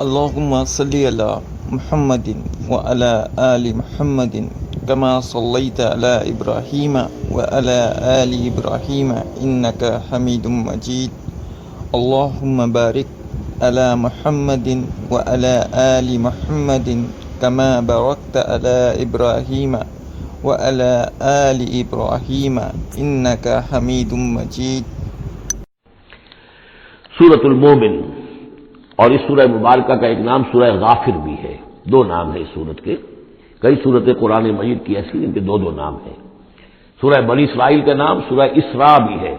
اللهم صل على محمد وعلى آل محمد كما صليت على إبراهيم وعلى آل إبراهيم إنك حميد مجيد. اللهم بارك على محمد وعلى آل محمد كما باركت على إبراهيم وعلى آل إبراهيم إنك حميد مجيد. سورۃ المومن، اور اس سورہ مبارکہ کا ایک نام سورہ غافر بھی ہے. دو نام ہیں اس سورت کے. کئی سورتیں قرآن مجید کی ایسی ان کے دو نام ہیں. سورہ بنی اسرائیل کا نام سورہ اسراء بھی ہے.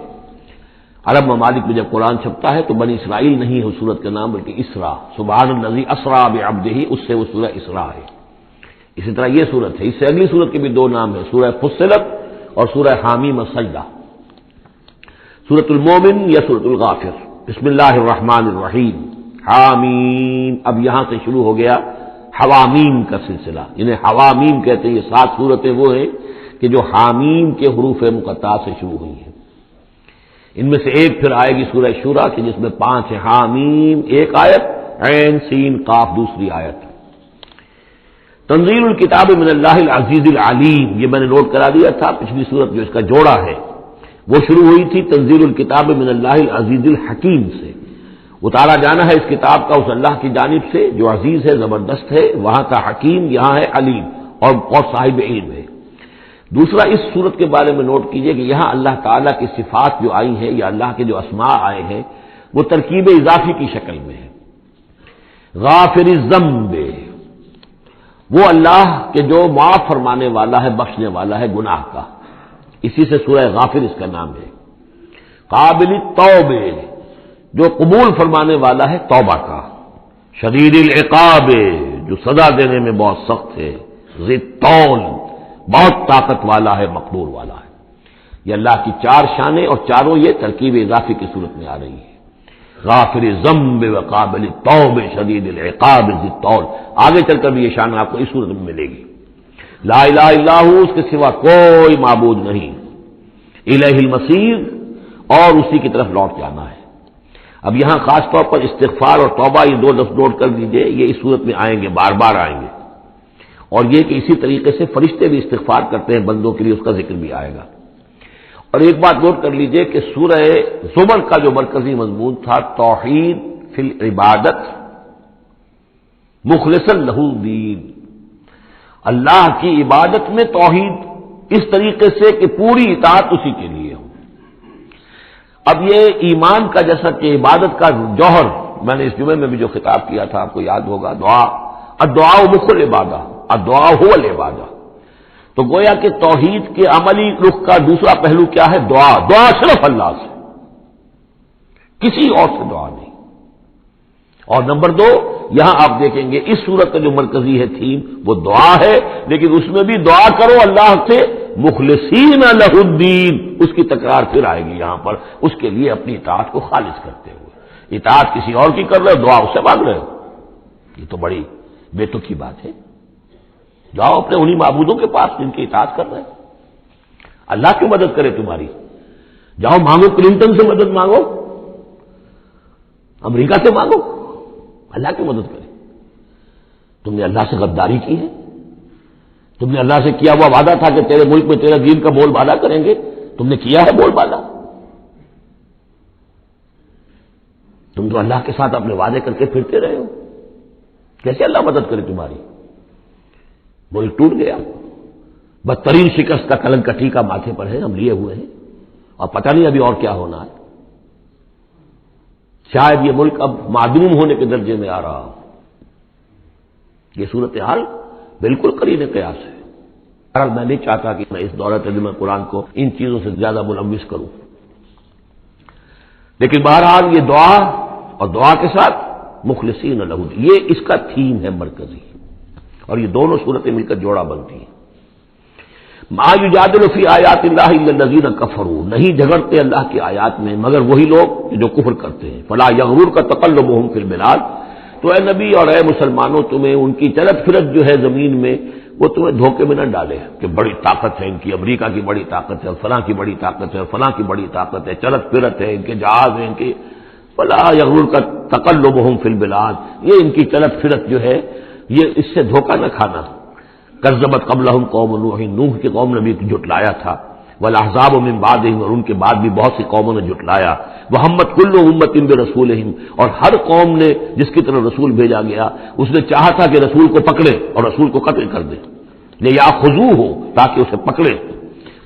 عرب ممالک میں جب قرآن چھپتا ہے تو بنی اسرائیل نہیں ہے اس سورت کا نام بلکہ اسراء. سبحان الذی اسریٰ بعبدہ، اس سے وہ سورہ اسراء ہے. اسی طرح یہ سورت ہے. اس سے اگلی سورت کے بھی دو نام ہیں، سورہ فصلت اور سورہ حامیم السجدہ. سورۃ المومن یا سورۃ الغافر. بسم اللہ الرحمن الرحیم. حامیم. اب یہاں سے شروع ہو گیا حوامیم کا سلسلہ. انہیں حوامیم کہتے ہیں. یہ 7 سورتیں وہ ہیں کہ جو حامیم کے حروف مقطعات سے شروع ہوئی ہیں. ان میں سے ایک پھر آئے گی سورہ شورى کی جس میں 5 ہیں. حامیم ایک آیت، عین سین قاف دوسری آیت. تنزیل الکتاب من اللہ العزیز العلیم، یہ میں نے نوٹ کرا دیا تھا. پچھلی سورت جو اس کا جوڑا ہے وہ شروع ہوئی تھی تنزیل الکتاب من اللہ العزیز الحکیم سے. اتارا جانا ہے اس کتاب کا اس اللہ کی جانب سے جو عزیز ہے، زبردست ہے. وہاں کا حکیم، یہاں ہے علیم اور بہت صاحب علم ہے. دوسرا اس صورت کے بارے میں نوٹ کیجئے کہ یہاں اللہ تعالیٰ کی صفات جو آئی ہیں یا اللہ کے جو اسماء آئے ہیں وہ ترکیب اضافی کی شکل میں ہے. غافر الذنب، وہ اللہ کہ جو معاف فرمانے والا ہے، بخشنے والا ہے گناہ کا. اسی سے سورہ غافر اس کا نام ہے. قابل التوب، جو قبول فرمانے والا ہے توبہ کا. شدید العقاب، جو سزا دینے میں بہت سخت ہے. ذی الطول، بہت طاقت والا ہے، مقدور والا ہے. یہ اللہ کی 4 شانیں اور چاروں یہ ترکیب اضافی کی صورت میں آ رہی ہے. غافر الذنب وقابل التوب شدید العقاب ذی الطول. آگے چل کر بھی یہ شان آپ کو اس صورت میں ملے گی. لا الہ الا ہو، اس کے سوا کوئی معبود نہیں. الیہ المصیر، اور اسی کی طرف لوٹ جانا ہے. اب یہاں خاص طور پر استغفار اور توبہ یہ 2 لفظ نوٹ کر لیجئے. یہ اس صورت میں آئیں گے، بار بار آئیں گے. اور یہ کہ اسی طریقے سے فرشتے بھی استغفار کرتے ہیں بندوں کے لیے، اس کا ذکر بھی آئے گا. اور ایک بات نوٹ کر لیجئے کہ سورہ زمر کا جو مرکزی مضمون تھا توحید فی العبادت مخلصا لہ الدین، اللہ کی عبادت میں توحید اس طریقے سے کہ پوری اطاعت اسی کے لیے ہو. اب یہ ایمان کا جیسا کہ عبادت کا جوہر، میں نے اس جمعے میں بھی جو خطاب کیا تھا آپ کو یاد ہوگا، دعا، الدعاء مخ العبادہ، الدعاء هو العبادہ. تو گویا کہ توحید کے عملی رخ کا دوسرا پہلو کیا ہے؟ دعا. دعا صرف اللہ سے، کسی اور سے دعا نہیں. اور نمبر 2، یہاں آپ دیکھیں گے اس صورت کا جو مرکزی ہے تھیم وہ دعا ہے، لیکن اس میں بھی دعا کرو اللہ سے مخلصین لہ الدین. اس کی تکرار پھر آئے گی یہاں پر، اس کے لیے اپنی اطاعت کو خالص کرتے ہوئے. اطاعت کسی اور کی کر رہے ہو، دعا اس سے مانگ رہے ہو، یہ تو بڑی بے تکی بات ہے. جاؤ اپنے انہی معبودوں کے پاس جن کی اطاعت کر رہے ہیں. اللہ کیوں مدد کرے تمہاری؟ جاؤ مانگو، کلنٹن سے مدد مانگو، امریکہ سے مانگو، اللہ کی مدد کرے. تم نے اللہ سے غداری کی ہے. تم نے اللہ سے کیا ہوا وعدہ تھا کہ تیرے ملک میں تیرے دین کا بول بالا کریں گے، تم نے کیا ہے بول بالا؟ تم تو اللہ کے ساتھ اپنے وعدے کر کے پھرتے رہے ہو. کیسے اللہ مدد کرے تمہاری؟ ملک ٹوٹ گیا، بدترین شکست کا کلنک کا ٹیکہ ماتھے پر ہے، ہم لیے ہوئے ہیں، اور پتہ نہیں ابھی اور کیا ہونا ہے. شاید یہ ملک اب معدوم ہونے کے درجے میں آ رہا ہو. یہ صورتحال بالکل قرین قیاس ہے. میں نہیں چاہتا کہ میں اس دورہ ترجمہ قرآن کو ان چیزوں سے زیادہ ملوث کروں، لیکن بہرحال یہ دعا اور دعا کے ساتھ مخلصین لہ الدین، یہ اس کا تھیم ہے مرکزی. اور یہ دونوں صورتیں مل کر جوڑا بنتی ہیں. ما یجادل فی آیات اللہ الا الذین کفروا، نہیں جھگڑتے اللہ کی آیات میں مگر وہی لوگ جو کفر کرتے ہیں. فلا یغررک تقلبهم فی البلاد، تو اے نبی اور اے مسلمانوں تمہیں ان کی چلت پھرت جو ہے زمین میں وہ تمہیں دھوکے میں نہ ڈالے کہ بڑی طاقت ہے ان کی، امریکہ کی بڑی طاقت ہے، فلاں کی بڑی طاقت ہے، فلاں کی بڑی طاقت ہے، چلت پھرت ہے، ان کے جہاز ہیں، ان کے ولا یغررک تقلبہم فی البلاد، یہ ان کی چلت پھرت جو ہے یہ اس سے دھوکہ نہ کھانا. کذبت قبلہم قوم نوح، نوح کی قوم نے بھی جھٹلایا تھا. والاحزاب من بعدہم، اور ان کے بعد بھی بہت سی قوموں نے جھٹلایا. وہمت کل امۃ برسولہم، اور ہر قوم نے جس کی طرف رسول بھیجا گیا اس نے چاہا تھا کہ رسول کو پکڑے اور رسول کو قتل کر دے، لیاخذوہ، تاکہ اسے پکڑے.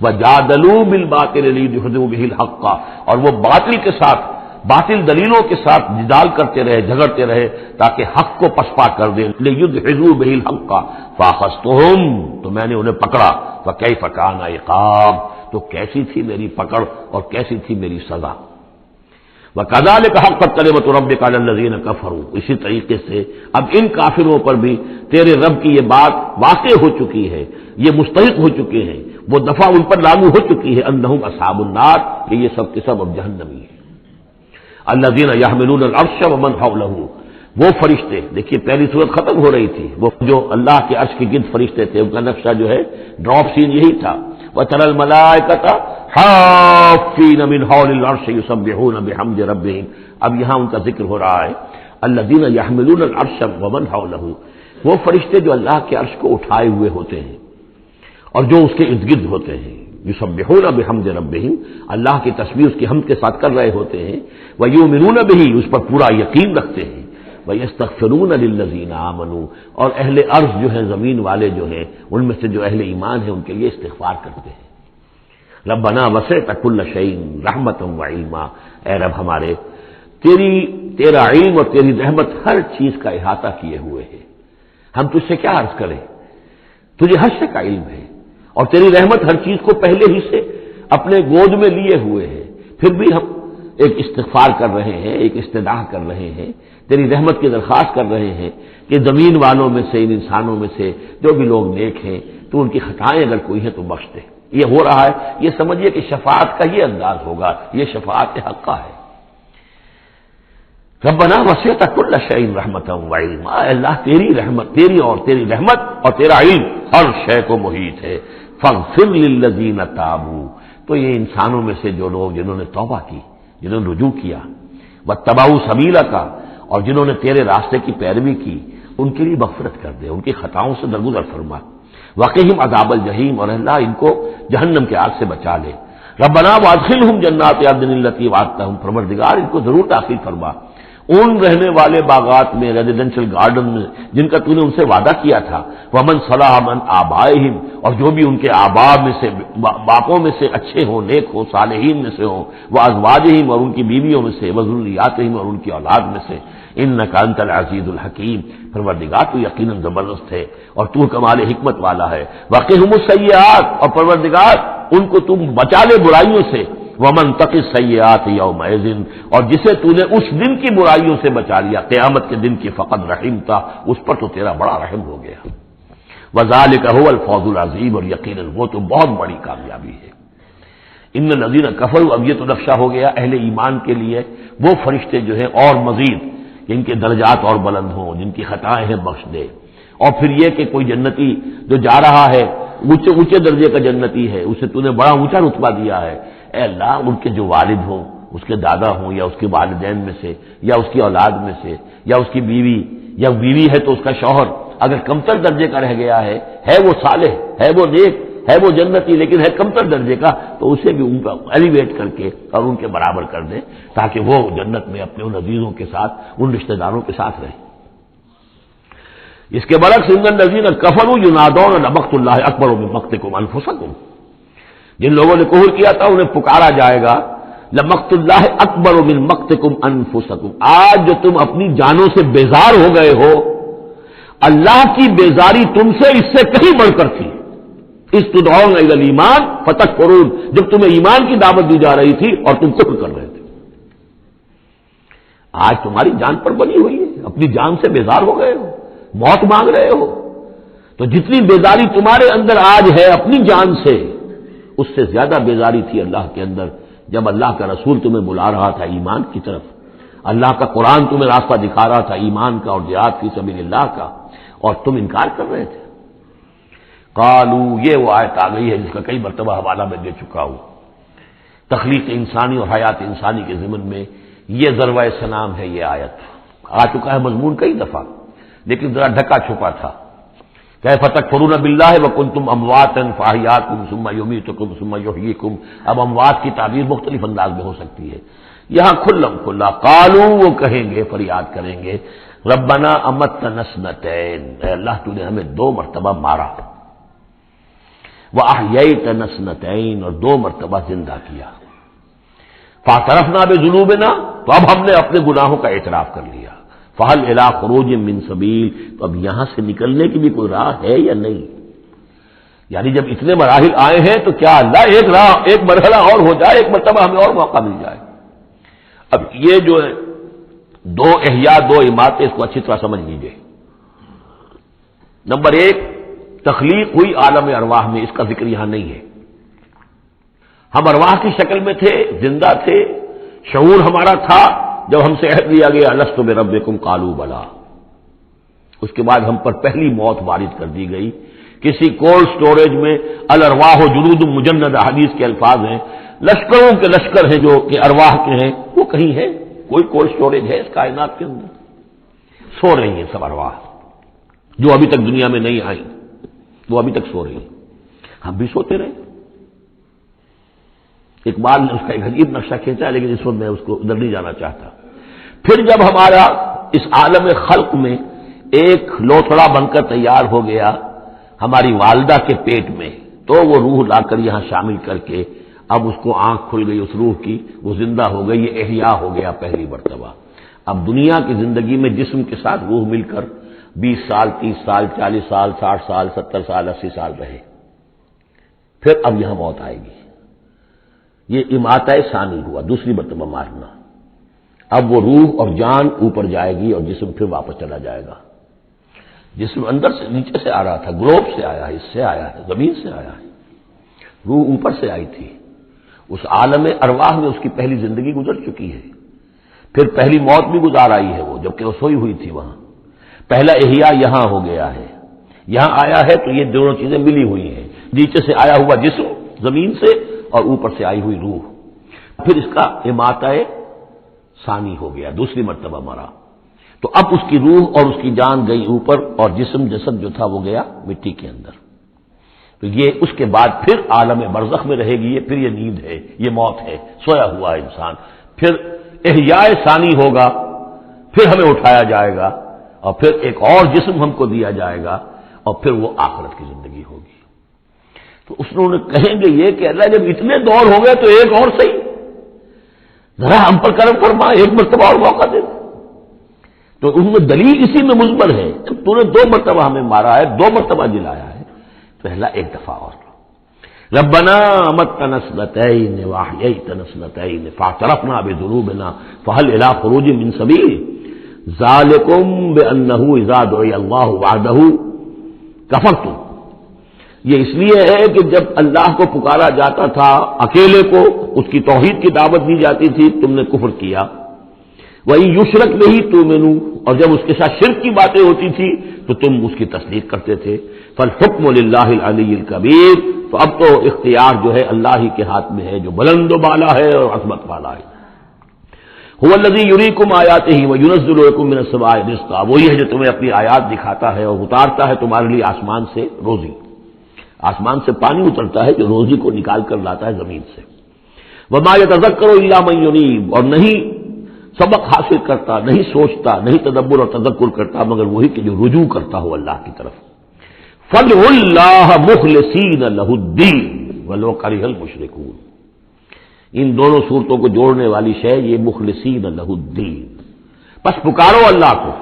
وجادلوا بالباطل لیدحضوا بہ الحق، اور وہ باطل کے ساتھ، باطل دلیلوں کے ساتھ جدال کرتے رہے، جھگڑتے رہے تاکہ حق کو پسپا کر دیں. لیدحضوا بہ الحق فاخذتہم، تو میں نے انہیں پکڑا. فکیف کان عقاب، تو کیسی تھی میری پکڑ اور کیسی تھی میری سزا. وَكَذَلِكَ حَقَّتْ كَلِمَةُ رَبِّكَ عَلَى الَّذِينَ كَفَرُوا، اسی طریقے سے اب ان کافروں پر بھی تیرے رب کی یہ بات واقع ہو چکی ہے، یہ مستحق ہو چکے ہیں، وہ دفعہ ان پر لاگو ہو چکی ہے. انہم اصحاب النار، کہ یہ سب کے سب اب جہنمی ہیں. الذین یحملون العرش ومن حولہ، وہ فرشتے، دیکھیے پہلی صورت ختم ہو رہی تھی، وہ جو اللہ کے عرش کے گرد فرشتے تھے ان کا نقشہ جو ہے ڈراپ سین یہی تھا. وَتَرَى الْمَلَائِكَةَ حَافِّينَ مِنْ حَوْلِ الْعَرْشِ يُسَبِّحُونَ بِحَمْدِ رَبِّهِمْ، اب یہاں ان کا ذکر ہو رہا ہے. الذین یحملون العرش ومن حولہ، وہ فرشتے جو اللہ کے عرش کو اٹھائے ہوئے ہوتے ہیں اور جو اس کے ارد گرد ہوتے ہیں. یسبحون بحمد ربہم، اللہ کی تسبیح اس کی حمد کے ساتھ کر رہے ہوتے ہیں. ویؤمنون بہ، اس پر پورا یقین رکھتے ہیں. ویستغفرون للذین آمنوا، اور اہل ارض جو ہیں، زمین والے جو ہیں، ان میں سے جو اہل ایمان ہیں ان کے لیے استغفار کرتے ہیں. ربنا وسعت کل شیء رحمۃ وعلما، اے رب ہمارے، تیرا علم اور تیری رحمت ہر چیز کا احاطہ کیے ہوئے ہے. ہم تجھ سے کیا عرض کریں، تجھے ہر شے کا علم ہے، اور تیری رحمت ہر چیز کو پہلے ہی سے اپنے گود میں لیے ہوئے ہے. پھر بھی ہم ایک استغفار کر رہے ہیں، ایک استدعا کر رہے ہیں، تیری رحمت کی درخواست کر رہے ہیں کہ زمین والوں میں سے، ان انسانوں میں سے جو بھی لوگ نیک ہیں تو ان کی خطائیں اگر کوئی ہیں تو بخش دے. یہ ہو رہا ہے، یہ سمجھیے کہ شفاعت کا یہ انداز ہوگا، یہ شفاعت حقہ ہے. ربنا وسعت کل شیء رحمۃ وعلما، اللہ تیری رحمت، تیری رحمت اور تیرا علم ہر شے کو محیط ہے. فاغفر للذین تابوا، تو یہ انسانوں میں سے جو لوگ جنہوں نے توبہ کی، جنہوں نے رجوع کیا، واتبعوا سبیلک، اور جنہوں نے تیرے راستے کی پیروی کی، ان کے لیے مغفرت کر دے، ان کی خطاؤں سے درگزر فرما. وقہم عذاب الجحیم، اور اللہ ان کو جہنم کے آگ سے بچا لے. ربنا وادخلہم جنات عدن التی وعدتہم، پروردگار ان کو ضرور داخل فرما ان رہنے والے باغات میں، ریزیڈینشل گارڈن میں جن کا تو نے ان سے وعدہ کیا تھا. ومن صلح من آبائہم، اور جو بھی ان کے آباء میں سے، باپوں میں سے اچھے ہوں، نیک ہوں، صالحین میں سے ہوں. وازواجہم، اور ان کی بیویوں میں سے. وذریاتہم، اور ان کی اولاد میں سے. انک انت العزیز الحکیم، پروردگار تو یقیناً زبردست ہے اور تو کمال حکمت والا ہے. وقہم السیئات، اور پروردگار ان کو تم بچا لے برائیوں سے. ومن تق السیئات یومئذ، اور جسے تو نے اس دن کی برائیوں سے بچا لیا، قیامت کے دن کی، فقد رحمتا، اس پر تو تیرا بڑا رحم ہو گیا. وذالک هو الفوز العظیم، اور یقیناً وہ تو بہت بڑی کامیابی ہے. ان الذین کفروا، اب یہ تو نقشہ ہو گیا اہل ایمان کے لیے وہ فرشتے جو ہیں اور مزید جن کے درجات اور بلند ہوں، جن کی خطائیں ہیں بخش دے. اور پھر یہ کہ کوئی جنتی جو جا رہا ہے اونچے درجے کا جنتی ہے، اسے تو نے بڑا اونچا رتبہ دیا ہے. اے اللہ، ان کے جو والد ہوں، اس کے دادا ہوں، یا اس کے والدین میں سے، یا اس کی اولاد میں سے، یا اس کی بیوی، یا بیوی ہے تو اس کا شوہر اگر کمتر درجے کا رہ گیا ہے وہ صالح، ہے وہ نیک، ہے وہ جنتی، لیکن ہے کمتر درجے کا، تو اسے بھی ان کا ایلیویٹ کر کے اور ان کے برابر کر دیں تاکہ وہ جنت میں اپنے ان عزیزوں کے ساتھ، ان رشتہ داروں کے ساتھ رہیں. اس کے برعکس ان الذین کفروا ینادون لمقت اللہ اکبر من مقتکم انفسکم، جن لوگوں نے کفر کیا تھا انہیں پکارا جائے گا لمقت اللہ اکبر من مقتکم انفسکم، آج جو تم اپنی جانوں سے بیزار ہو گئے ہو، اللہ کی بیزاری تم سے اس سے کہیں بڑھ کر تھی. استدعون الی الایمان فتکفرون، جب تمہیں ایمان کی دعوت دی جا رہی تھی اور تم کفر کر رہے تھے. آج تمہاری جان پر بنی ہوئی ہے، اپنی جان سے بیزار ہو گئے ہو، موت مانگ رہے ہو. تو جتنی بیزاری تمہارے اندر آج ہے اپنی جان سے، اس سے زیادہ بیزاری تھی اللہ کے اندر جب اللہ کا رسول تمہیں بلا رہا تھا ایمان کی طرف، اللہ کا قرآن تمہیں راستہ دکھا رہا تھا ایمان کا اور جہاد فی سبیل اللہ کا، اور تم انکار کر رہے تھے. قالو، یہ وہ آیت آ گئی ہے جس کا کئی مرتبہ حوالہ میں دے چکا ہوں، تخلیق انسانی اور حیات انسانی کے ضمن میں یہ ذروہ سنام ہے یہ آیت. آ چکا ہے مضمون کئی دفعہ لیکن ذرا ڈھکا چھپا تھا. کیف تکفرون باللہ وکنتم امواتا فاحیاکم ثم یمیتکم ثم یحییکم. اب اموات کی تعبیر مختلف انداز میں ہو سکتی ہے. یہاں کھلم کھلا قالو وہ کہیں گے فریاد کریں گے ربنا امتنا اثنتین، اے اللہ تو نے ہمیں 2 مرتبہ مارا، واحییتنا اثنتین اور 2 مرتبہ زندہ کیا، فاعترفنا بذنوبنا تو اب ہم نے اپنے گناہوں کا اعتراف کر لیا، فہل الی خروج من سبیل تو اب یہاں سے نکلنے کی بھی کوئی راہ ہے یا نہیں. یعنی جب اتنے مراحل آئے ہیں تو کیا اللہ ایک مرحلہ اور ہو جائے، ایک مرتبہ ہمیں اور موقع مل جائے. اب یہ جو ہے 2 احیاء 2 اماتیں، اس کو اچھی طرح سمجھ لیجیے. نمبر 1 تخلیق ہوئی عالم ارواح میں، اس کا ذکر یہاں نہیں ہے. ہم ارواح کی شکل میں تھے، زندہ تھے، شعور ہمارا تھا. جب ہم سے عہد لیا گیا الست بربکم قالوا بلا، اس کے بعد ہم پر پہلی موت وارد کر دی گئی. کسی کولڈ سٹوریج میں الارواح جنود مجندہ حدیث کے الفاظ ہیں، لشکروں کے لشکر ہیں جو کہ ارواح کے ہیں، وہ کہیں ہے؟ کوئی کولڈ سٹوریج ہے اس کائنات کے اندر؟ سو رہی ہیں سب ارواح جو ابھی تک دنیا میں نہیں آئی، وہ ابھی تک سو رہی ہیں. ہم بھی سوتے رہے. اقبال نے اس کا ایک عجیب نقشہ کھینچا لیکن اس وقت میں اس کو ادھر نہیں جانا چاہتا. پھر جب ہمارا اس عالم خلق میں ایک لوتھڑا بن کر تیار ہو گیا ہماری والدہ کے پیٹ میں، تو وہ روح لا کر یہاں شامل کر کے اب اس کو آنکھ کھل گئی اس روح کی، وہ زندہ ہو گئی، یہ احیاء ہو گیا پہلی مرتبہ. اب دنیا کی زندگی میں جسم کے ساتھ روح مل کر 20 سال 30 سال 40 سال 60 سال 70 سال 80 سال رہے. پھر اب یہاں موت آئے گی. یہ اماتہ ثانی ہوا، دوسری مرتبہ مارنا. اب وہ روح اور جان اوپر جائے گی اور جسم پھر واپس چلا جائے گا. جسم اندر سے نیچے سے آ رہا تھا، گلوب سے آیا ہے، اس سے آیا ہے، زمین سے آیا ہے. روح اوپر سے آئی تھی. اس عالم ارواح میں اس کی پہلی زندگی گزر چکی ہے. پھر پہلی موت بھی گزار آئی ہے وہ، جبکہ وہ سوئی ہوئی تھی وہاں. پہلا احیاء یہاں ہو گیا ہے، یہاں آیا ہے تو یہ دونوں چیزیں ملی ہوئی ہیں، نیچے سے آیا ہوا جسم زمین سے اور اوپر سے آئی ہوئی روح. پھر اس کا اماتہ ثانی ہو گیا، دوسری مرتبہ مرا. تو اب اس کی روح اور اس کی جان گئی اوپر اور جسم جسد جو تھا وہ گیا مٹی کے اندر. تو یہ اس کے بعد پھر عالم برزخ میں رہے گی. پھر یہ نیند ہے، یہ موت ہے، سویا ہوا ہے انسان. پھر احیاء ثانی ہوگا، پھر ہمیں اٹھایا جائے گا اور پھر ایک اور جسم ہم کو دیا جائے گا اور پھر وہ آخرت کی زندگی ہوگی. تو اس نے کہیں گے یہ کہ اللہ جب اتنے دور ہو گئے تو ایک اور صحیح، ذرا ہم پر کرم فرما، ایک مرتبہ اور موقع دے. تو ان میں دلیل اسی میں مضمر ہے. جب تو نے 2 مرتبہ ہمیں مارا ہے، 2 مرتبہ جلایا ہے، تو اللہ ایک دفعہ اور. ربنا امتنا اثنتین واحییتنا اثنتین فاعترفنا بذنوبنا فهل الى خروج من سبیل ذالکم بانه اذا دعی اللہ وحدہ کفرتم. یہ اس لیے ہے کہ جب اللہ کو پکارا جاتا تھا اکیلے کو، اس کی توحید کی دعوت دی جاتی تھی، تم نے کفر کیا. وہی یشرک نہیں تؤمنوا، اور جب اس کے ساتھ شرک کی باتیں ہوتی تھی تو تم اس کی تصدیق کرتے تھے. فالحکم للہ العلی الکبیر، تو اب تو اختیار جو ہے اللہ ہی کے ہاتھ میں ہے جو بلند و بالا ہے اور عظمت والا ہے. هو الذی یریکم آیاتہ وینزل لکم من السماء رزقا، وہی ہے جو تمہیں اپنی آیات دکھاتا ہے اور اتارتا ہے تمہارے لیے آسمان سے روزی. آسمان سے پانی اترتا ہے جو روزی کو نکال کر لاتا ہے زمین سے. وما یتذکر الا من ینیب، اور نہیں سبق حاصل کرتا، نہیں سوچتا، نہیں تدبر اور تذکر کرتا مگر وہی کہ جو رجوع کرتا ہو اللہ کی طرف. فادعوا اللہ مخلصین لہ الدین ولو کرہ المشرکون. ان دونوں صورتوں کو جوڑنے والی شے یہ مخلصین لہ الدین، بس پکارو اللہ کو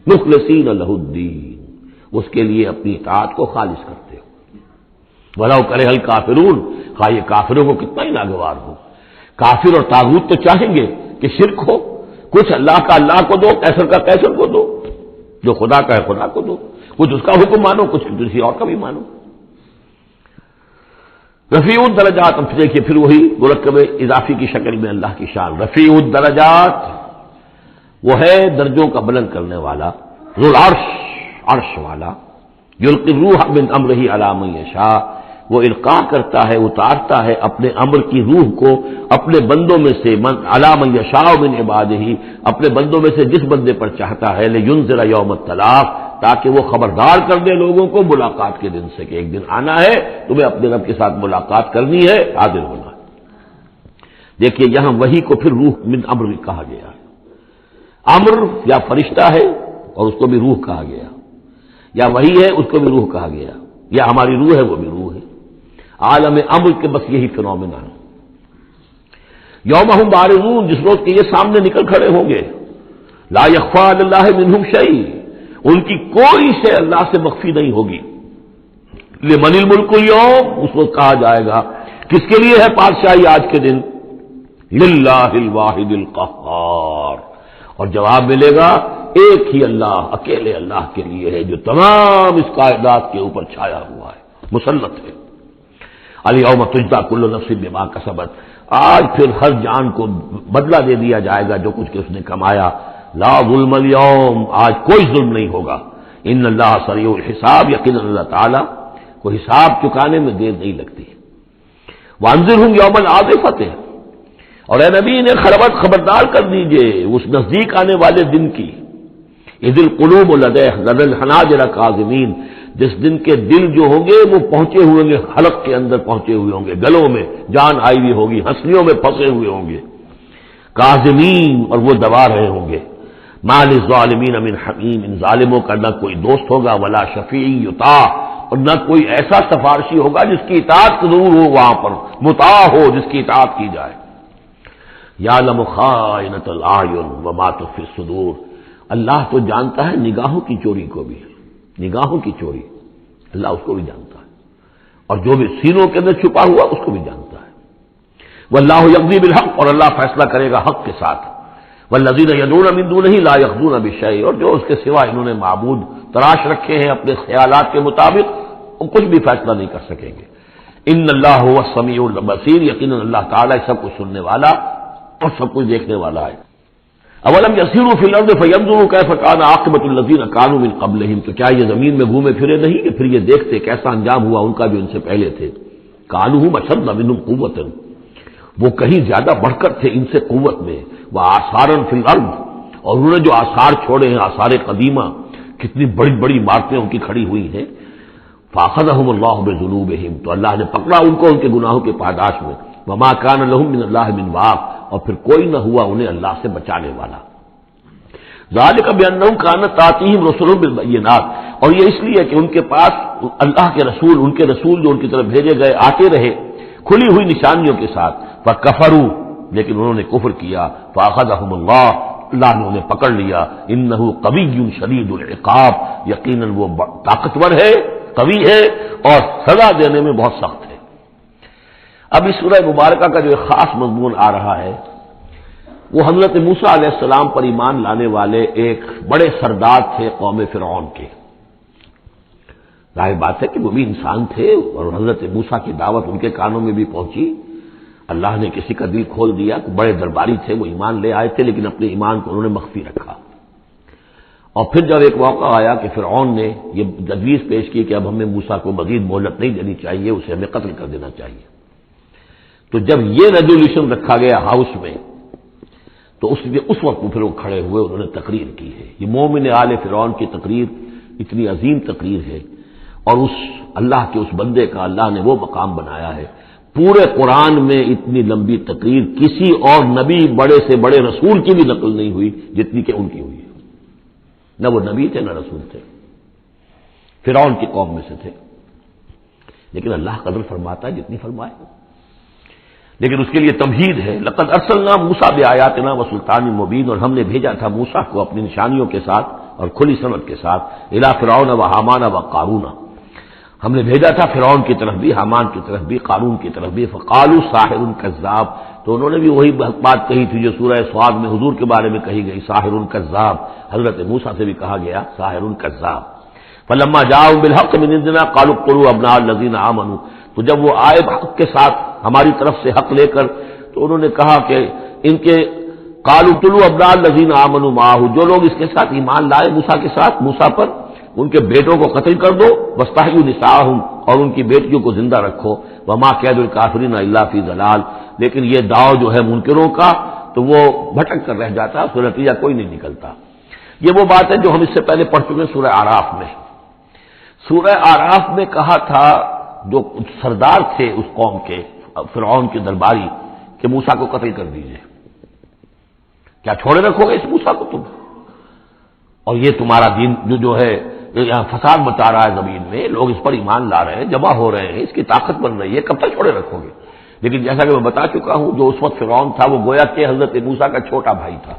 مخلصین لہ الدین، اس کے لیے اپنی اطاعت کو خالص کرتے ہو. ولو کرہ الکافرون، خواہ یہ کافروں کو کتنا ہی ناگوار ہو. کافر اور طاغوت تو چاہیں گے کہ شرک ہو، کچھ اللہ کا اللہ کو دو، کیسر کا کیسر کو دو، جو خدا کا ہے خدا کو دو، کچھ اس کا حکم مانو، کچھ کسی اور کا بھی مانو. رفیع الدرجات، اب دیکھیے پھر وہی مرکب اضافی کی شکل میں اللہ کی شان. رفیع الدرجات وہ ہے درجوں کا بلند کرنے والا، ذو العرش، عرش والا. یلقی الروح من امرہ علی من یشاء، وہ القاء کرتا ہے، اتارتا ہے اپنے امر کی روح کو اپنے بندوں میں سے، علی من یشاء من عبادہ، اپنے بندوں میں سے جس بندے پر چاہتا ہے، لینذر یوم الطلاق، تاکہ وہ خبردار کر دے لوگوں کو ملاقات کے دن سے کہ ایک دن آنا ہے، تمہیں اپنے رب کے ساتھ ملاقات کرنی ہے، حاضر ہونا ہے۔ دیکھیے یہاں وحی کو پھر روح من امر بھی کہا گیا ہے۔ امر یا فرشتہ ہے اور اس کو بھی روح کہا گیا، یا وحی ہے اس کو بھی روح کہا گیا، یا ہماری روح ہے وہ بھی روح ہے۔ عالم امر کے بس یہی فنومینا ہے۔ یوم ہم بارزون، جس روز کے یہ سامنے نکل کھڑے ہوں گے، لا یخفی علی اللہ منہم شیء، ان کی کوئی شے اللہ سے مخفی نہیں ہوگی۔ لمن الملک اليوم، اس وقت کہا جائے گا کس کے لیے ہے بادشاہی آج کے دن؟ للہ الواحد القہار، اور جواب ملے گا ایک ہی اللہ، اکیلے اللہ کے لیے ہے جو تمام اس کائنات کے اوپر چھایا ہوا ہے، مسلط ہے۔ الیوم تجزی کل نفس بما کسبت، آج پھر ہر جان کو بدلہ دے دیا جائے گا جو کچھ کہ اس نے کمایا۔ لا ظلم اليوم، آج کوئی ظلم نہیں ہوگا۔ ان اللہ سریع الحساب، یقینا اللہ تعالیٰ کو حساب چکانے میں دیر نہیں لگتی۔ وانذرہم یوم العاصفۃ، اور اے نبی انہیں خبردار کر دیجئے اس نزدیک آنے والے دن کی، اذ القلوب لدى الحناجر کاظمین، جس دن کے دل جو ہوں گے وہ پہنچے ہوئے ہوں گے، حلق کے اندر پہنچے ہوئے ہوں گے، گلوں میں جان آئی ہوئی ہوگی، ہنسلیوں میں پھنسے ہوئے ہوں گے، کاظمین، اور وہ دبا رہے ہوں گے۔ ما للظالمین من حمیم، ان ظالموں کا نہ کوئی دوست ہوگا، ولا شفیع یطاع، اور نہ کوئی ایسا سفارشی ہوگا جس کی اطاعت ضرور ہو، وہاں پر مطاع ہو، جس کی اطاعت کی جائے۔ یعلم خائنۃ الاعین وما تخفی الصدور، اللہ تو جانتا ہے نگاہوں کی چوری کو بھی، نگاہوں کی چوری اللہ اس کو بھی جانتا ہے، اور جو بھی سینوں کے اندر چھپا ہوا اس کو بھی جانتا ہے۔ واللہ یقضی بالحق، اور اللہ فیصلہ کرے گا حق کے ساتھ۔ والذین یدعون من دونہ لا یقضون بشیء، اور جو اس کے سوا انہوں نے معبود تراش رکھے ہیں اپنے خیالات کے مطابق، وہ کچھ بھی فیصلہ نہیں کر سکیں گے۔ ان اللہ هو السمیع البصیر، یقیناً اللہ تعالیٰ سب کچھ سننے والا اور سب کچھ دیکھنے والا ہے۔ اولم یسیروا فی الارض فینظروا کیف کان عاقبۃ الذین کانوا من قبلہم، تو کیا یہ زمین میں گھومے پھرے نہیں کہ پھر یہ دیکھتے کیسا انجام ہوا ان کا جو ان سے پہلے تھے۔ کانوا اشد منہم قوۃ، وہ کہیں زیادہ بڑھ کر تھے ان سے قوت میں، وآثارا فی الارض، اور انہوں نے جو آثار چھوڑے ہیں، آثار قدیمہ، کتنی بڑی بڑی عمارتیں ان کی کھڑی ہوئی ہیں۔ فاخذہم اللہ بذنوبہم، تو اللہ نے پکڑا ان کو ان کے گناہوں کے پاداش میں۔ وما کان لہم من اللہ من واق، اور پھر کوئی نہ ہوا انہیں اللہ سے بچانے والا۔ ذالک بانہم کانت تاتیہم رسلہم بالبینات، اور یہ اس لیے کہ ان کے پاس اللہ کے رسول، ان کے رسول جو ان کی طرف بھیجے گئے آتے رہے کھلی ہوئی نشانیوں کے ساتھ۔ فکفروا، لیکن انہوں نے کفر کیا۔ فاخذہم اللہ، اللہ نے انہیں پکڑ لیا۔ انہ قوی شدید العقاب، یقیناً وہ طاقتور ہے، قوی ہے، اور سزا دینے میں بہت سخت ہے۔ اب اس سورہ مبارکہ کا جو ایک خاص مضمون آ رہا ہے وہ حضرت موسیٰ علیہ السلام پر ایمان لانے والے ایک بڑے سردار تھے قوم فرعون کے۔ ظاہر بات ہے کہ وہ بھی انسان تھے، اور حضرت موسیٰ کی دعوت ان کے کانوں میں بھی پہنچی۔ اللہ نے کسی کا دل کھول دیا، بڑے درباری تھے، وہ ایمان لے آئے تھے، لیکن اپنے ایمان کو انہوں نے مخفی رکھا۔ اور پھر جب ایک موقع آیا کہ فرعون نے یہ تجویز پیش کی کہ اب ہمیں موسیٰ کو مزید مہلت نہیں دینی چاہیے، اسے ہمیں قتل کر دینا چاہیے، تو جب یہ ریزولوشن رکھا گیا ہاؤس میں، تو اس وقت پھر وہ کھڑے ہوئے، انہوں نے تقریر کی ہے۔ یہ مومن آل فرعون کی تقریر اتنی عظیم تقریر ہے، اور اس اللہ کے اس بندے کا اللہ نے وہ مقام بنایا ہے۔ پورے قرآن میں اتنی لمبی تقریر کسی اور نبی، بڑے سے بڑے رسول کی بھی نقل نہیں ہوئی جتنی کہ ان کی ہوئی ہے۔ نہ وہ نبی تھے نہ رسول تھے، فرعون کی قوم میں سے تھے، لیکن اللہ قدر فرماتا ہے جتنی فرمائے۔ لیکن اس کے لیے تمہید ہے، لقد ارسلنا موسیٰ بآیاتنا وسلطان مبین، اور ہم نے بھیجا تھا موسیٰ کو اپنی نشانیوں کے ساتھ اور کھلی سند کے ساتھ، الی فرعون و حامان و قارون، ہم نے بھیجا تھا فرعون کی طرف بھی، حامان کی طرف بھی، قارون کی طرف بھی۔ فقالوا ساحر کذاب، تو انہوں نے بھی وہی بات کہی تھی جو سورہ صاد میں حضور کے بارے میں کہی گئی، ساحر کذاب، حضرت موسیٰ سے بھی کہا گیا ساحر کذاب۔ فلما جاءوا بالحق من عندنا قالوا اقتلوا ابناء الذين آمنوا، تو جب وہ آئے حق کے ساتھ ہماری طرف سے حق لے کر، تو انہوں نے کہا کہ ان کے قالوا اقتلوا ابناء الذين آمنوا معه، جو لوگ اس کے ساتھ ایمان لائے موسیٰ کے ساتھ، موسیٰ پر، ان کے بیٹوں کو قتل کر دو، واستحيوا نساءهم، اور ان کی بیٹیوں کو زندہ رکھو، وما کید الکافرین الا فی ضلال، لیکن یہ داؤ جو ہے منکروں کا تو وہ بھٹک کر رہ جاتا، اس کا نتیجہ کوئی نہیں نکلتا۔ یہ وہ بات ہے جو ہم اس سے پہلے پڑھ چکے ہیں سورہ اعراف میں۔ سورہ اعراف میں کہا تھا جو سردار تھے اس قوم کے، فرعون کے درباری، کہ موسیٰ کو قتل کر دیجئے، کیا چھوڑے رکھو گے اس موسیٰ کو تم؟ اور یہ تمہارا دین جو ہے یہاں فساد مچا رہا ہے زمین میں، لوگ اس پر ایمان لا رہے ہیں، جمع ہو رہے ہیں، اس کی طاقت بن رہی ہے، کب تک چھوڑے رکھو گے؟ لیکن جیسا کہ میں بتا چکا ہوں، جو اس وقت فرعون تھا وہ گویا کہ حضرت موسیٰ کا چھوٹا بھائی تھا۔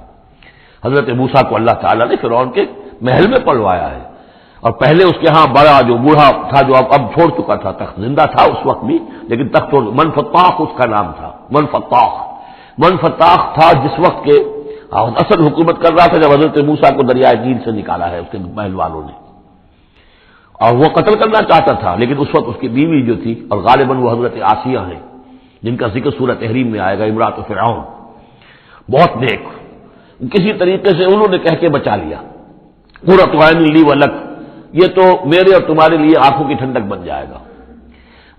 حضرت موسیٰ کو اللہ تعالیٰ نے فرعون کے محل میں پلوایا ہے، اور پہلے اس کے ہاں بڑا جو بوڑھا تھا جو اب چھوڑ چکا تھا، تخت زندہ تھا اس وقت بھی لیکن تخت چھوڑ، من فتاخ اس کا نام تھا، من فتاخ تھا جس وقت کے اصل حکومت کر رہا تھا جب حضرت موسیٰ کو دریائے نیل سے نکالا ہے اس کے محل والوں نے، اور وہ قتل کرنا چاہتا تھا، لیکن اس وقت اس کی بیوی جو تھی، اور غالباً وہ حضرت آسیہ ہیں جن کا ذکر سورہ تحریم میں آئے گا، امرات فرعون، بہت نیک، کسی طریقے سے انہوں نے کہہ کے بچا لیا، قرۃ عین لی ولک، یہ تو میرے اور تمہارے لیے آنکھوں کی ٹھنڈک بن جائے گا۔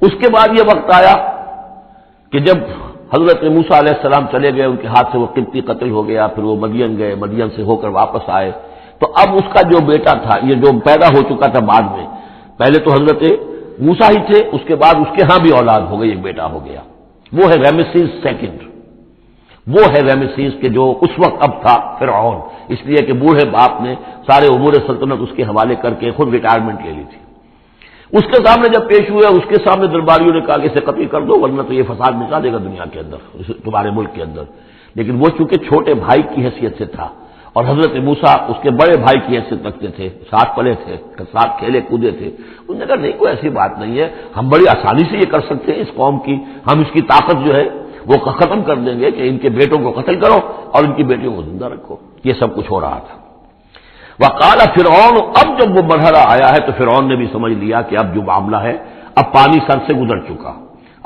اس کے بعد یہ وقت آیا کہ جب حضرت موسیٰ علیہ السلام چلے گئے، ان کے ہاتھ سے وہ قبطی قتل ہو گیا، پھر وہ مدین گئے، مدین سے ہو کر واپس آئے، تو اب اس کا جو بیٹا تھا، یہ جو پیدا ہو چکا تھا بعد میں، پہلے تو حضرت موسیٰ ہی تھے، اس کے بعد اس کے ہاں بھی اولاد ہو گئی، ایک بیٹا ہو گیا، وہ ہے رامسیس سیکنڈ، وہ ہے رامسیس کے جو اس وقت اب تھا فرعون، اس لیے کہ بوڑھے باپ نے سارے امور سلطنت اس کے حوالے کر کے خود ریٹائرمنٹ لے لی تھی۔ اس کے سامنے جب پیش ہوئے، اس کے سامنے درباریوں نے کہا کہ اسے قتل کر دو ورنہ تو یہ فساد مچا دے گا دنیا کے اندر، تمہارے ملک کے اندر، لیکن وہ چونکہ چھوٹے بھائی کی حیثیت سے تھا اور حضرت موسیٰ اس کے بڑے بھائی کی حیثیت رکھتے تھے، ساتھ پلے تھے، ساتھ کھیلے کودے تھے، انہوں نے کہا نہیں کوئی ایسی بات نہیں ہے، ہم بڑی آسانی سے یہ کر سکتے ہیں، اس قوم کی ہم اس کی طاقت جو ہے وہ ختم کر دیں گے کہ ان کے بیٹوں کو قتل کرو اور ان کی بیٹیوں کو زندہ رکھو۔ یہ سب کچھ ہو رہا تھا۔ وقال فرعون، اب جب وہ مرحلہ آیا ہے تو فرعون نے بھی سمجھ لیا کہ اب جو معاملہ ہے اب پانی سر سے گزر چکا،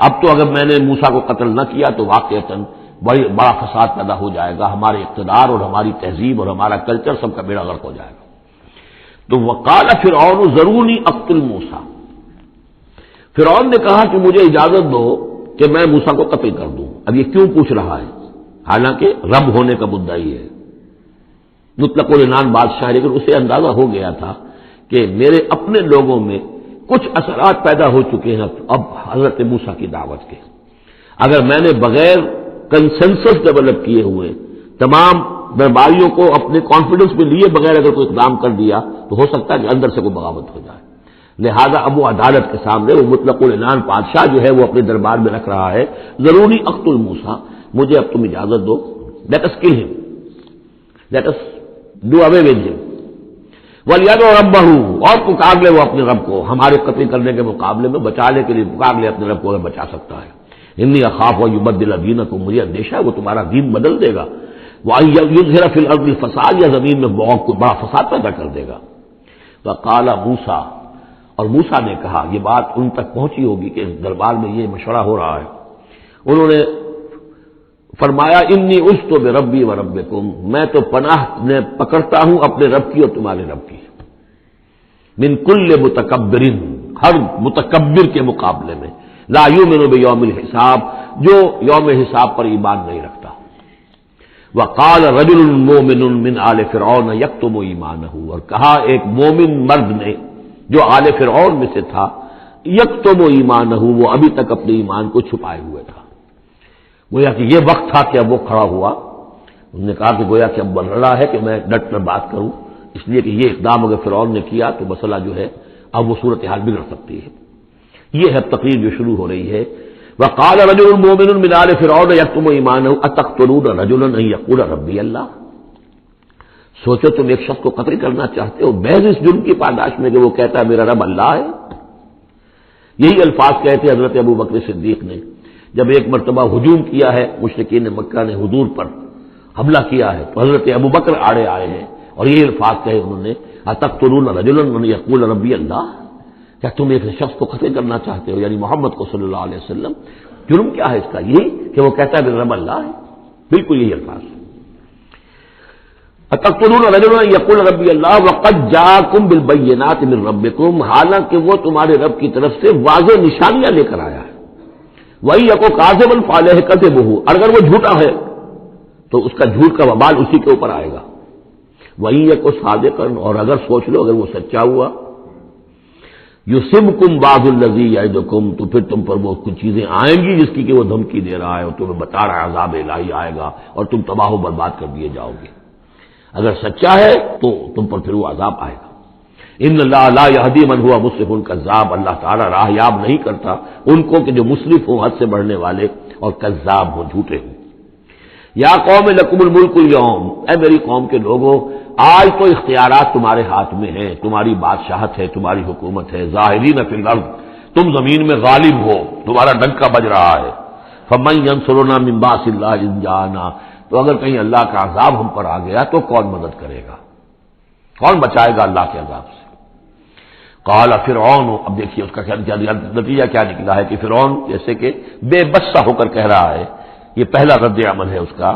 اب تو اگر میں نے موسیٰ کو قتل نہ کیا تو واقعتاً بڑا فساد پیدا ہو جائے گا، ہمارے اقتدار اور ہماری تہذیب اور ہمارا کلچر سب کا بیڑا غرق ہو جائے گا۔ تو وقال فرعون ذرونی اقتل موسیٰ، فرعون نے کہا کہ مجھے اجازت دو کہ میں موسیٰ کو قتل کر دوں۔ اب یہ کیوں پوچھ رہا ہے؟ حالانکہ رب ہونے کا مدعی ہے، مطلق العنان بادشاہ، لیکن اسے اندازہ ہو گیا تھا کہ میرے اپنے لوگوں میں کچھ اثرات پیدا ہو چکے ہیں اب حضرت موسیٰ کی دعوت کے، اگر میں نے بغیر کنسنسس ڈیولپ کیے ہوئے تمام درباریوں کو اپنے کانفیڈنس میں لیے بغیر اگر کوئی اقدام کر دیا تو ہو سکتا ہے کہ اندر سے کوئی بغاوت ہو جائے، لہذا اب وہ عدالت کے سامنے وہ مطلق العنان بادشاہ جو ہے وہ اپنے دربار میں رکھ رہا ہے، ضروری اقتل موسیٰ، مجھے اب تم اجازت دو، late us call him, let us do away with him, وَلْيَدْعُ رَبَّهُ، اور پکار لے وہ اپنے رب کو، ہمارے قتل کرنے کے مقابلے میں بچانے کے لیے پکار لے اپنے رب کو، اگر بچا سکتا ہے۔ انی اخاف ان یبدل دینکم، مجھے اندیشہ ہے وہ تمہارا دین بدل دے گا، وَأَن یظہر فی الارض الفساد، یا زمین میں بہت بڑا فساد پیدا کر دے گا۔ وقال موسیٰ، اور موسیٰ نے کہا، یہ بات ان تک پہنچی ہوگی کہ اس دربار میں یہ مشورہ ہو رہا ہے، انہوں نے فرمایا انی عذت بربی وربکم، میں تو پناہ پکڑتا ہوں اپنے رب کی اور تمہارے رب کی، من کل متکبر، ہر متکبر کے مقابلے میں، لا یؤمن بیوم الحساب، جو یوم حساب پر ایمان نہیں رکھتا۔ وقال رجل مومن من آل فرعون یکتم ایمانہ، اور کہا ایک مومن مرد نے جو آل فرعون میں سے تھا، یکتم ایمانہ، وہ ابھی تک اپنے ایمان کو چھپائے ہوئے تھا، گویا کہ یہ وقت تھا کہ اب وہ کھڑا ہوا، انہوں نے کہا کہ گویا کہ اب بن رہا ہے کہ میں ڈٹ کر بات کروں، اس لیے کہ یہ اقدام اگر فرعون نے کیا تو مسئلہ جو ہے اب وہ صورتحال بگڑ سکتی ہے۔ یہ ہے تقریر جو شروع ہو رہی ہے، وقال رجل مؤمن من آل فرعون یکتم ایمانہ اتقتلون رجلا ان یقول ربی اللہ، سوچو تم ایک شخص کو قتل کرنا چاہتے ہو محض اس جرم کی پاداش میں کہ وہ کہتا ہے میرا رب اللہ ہے۔ یہی الفاظ کہتے حضرت ابو بکر صدیق نے جب ایک مرتبہ ہجوم کیا ہے، مشرکین مکہ نے حضور پر حملہ کیا ہے، تو حضرت ابو بکر آڑے آئے ہیں اور یہ الفاظ کہے انہوں نے، اتقتلون رجلا ان یقول ربی اللہ، کیا تم ایک شخص کو قتل کرنا چاہتے ہو، یعنی محمد کو صلی اللہ علیہ وسلم، جرم کیا ہے اس کا؟ یہی کہ وہ کہتا ہے میرا رب اللہ ہے، بالکل یہی الفاظ۔ اتقتلون رجلا یقول ربی اللہ وقد جاءکم بالبینات من ربکم، حالانکہ وہ تمہارے رب کی طرف سے واضح نشانیاں لے کر آیا ہے. وَإِن یَکُ کاذبا فعلیہ کذبہ، اگر وہ جھوٹا ہے تو اس کا جھوٹ کا وبال اسی کے اوپر آئے گا. وَإِن یَکُ صادقا، اور اگر سوچ لو اگر وہ سچا ہوا، یصبکم بعض الذی یعدکم، تو پھر تم پر وہ کچھ چیزیں آئیں گی جس کی کہ وہ دھمکی دے رہا ہے اور تمہیں بتا رہا ہے عذاب الہی آئے گا اور تم تباہ و برباد کر دیے جاؤ گے. اگر سچا ہے تو تم پر پھر وہ عذاب آئے گا. ان اللہ لا یہدی من ہوا مسرف کذاب، اللہ تعالیٰ راہ یاب نہیں کرتا ان کو کہ جو مسرف ہوں، حد سے بڑھنے والے اور کذاب ہوں، جھوٹے ہوں. یا قوم لکم الملک اليوم، اے میری قوم کے لوگوں آج تو اختیارات تمہارے ہاتھ میں ہیں، تمہاری بادشاہت ہے، تمہاری حکومت ہے. ظاہرین فی الارض، تم زمین میں غالب ہو، تمہارا ڈنکا بج رہا ہے. فمن ینصرنا من باس اللہ ان جاءنا، تو اگر کہیں اللہ کا عذاب ہم پر آ گیا تو کون مدد کرے گا، کون بچائے گا اللہ کے عذاب سے. قال فرعون، اب دیکھیے اس کا نتیجہ کیا نکلا ہے کہ فرعون جیسے کہ بے بس سا ہو کر کہہ رہا ہے، یہ پہلا رد عمل ہے اس کا.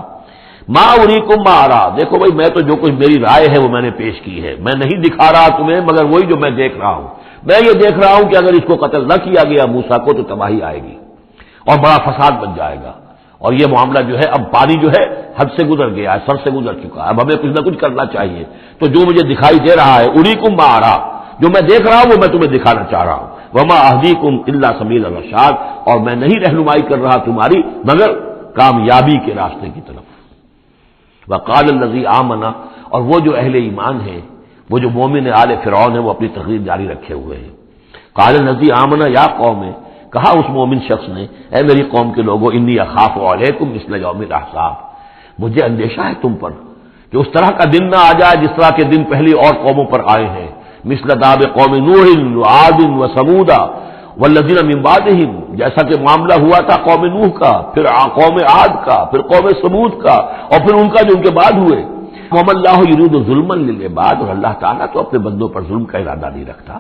ما اریکم ما ارا، دیکھو بھائی میں تو جو کچھ میری رائے ہے وہ میں نے پیش کی ہے، میں نہیں دکھا رہا تمہیں مگر وہی جو میں دیکھ رہا ہوں. میں یہ دیکھ رہا ہوں کہ اگر اس کو قتل نہ کیا گیا موسیٰ کو تو تباہی آئے گی اور بڑا فساد بن جائے گا، اور یہ معاملہ جو ہے اب پانی جو ہے حد سے گزر گیا ہے، سر سے گزر چکا ہے، اب ہمیں کچھ نہ کچھ کرنا چاہیے. تو جو مجھے دکھائی دے رہا ہے اریکم ما ارا، جو میں دیکھ رہا ہوں وہ میں تمہیں دکھانا چاہ رہا ہوں. وما اہدیکم الا سبیل الرشاد، اور میں نہیں رہنمائی کر رہا تمہاری مگر کامیابی کے راستے کی طرف. وقال الذی آمن، اور وہ جو اہل ایمان ہیں، وہ جو مومن آل فرعون ہیں، وہ اپنی تقریر جاری رکھے ہوئے ہیں. قال الذی آمن یا قوم، کہا اس مومن شخص نے اے میری قوم کے لوگوں انی اخاف علیکم مثل یوم الاحزاب، مجھے اندیشہ ہے تم پر کہ اس طرح کا دن نہ آ جائے جس طرح کے دن پہلی اور قوموں پر آئے ہیں. مثل داب قوم نوح وعاد وثمود والذین من بعدہم، جیسا کہ معاملہ ہوا تھا قوم نوح کا، پھر قوم عاد کا، پھر قوم ثمود کا، اور پھر ان کا جو ان کے بعد ہوئے. وما اللہ یرید ظلما للعباد، اور اللہ تعالیٰ تو اپنے بندوں پر ظلم کا ارادہ نہیں رکھتا.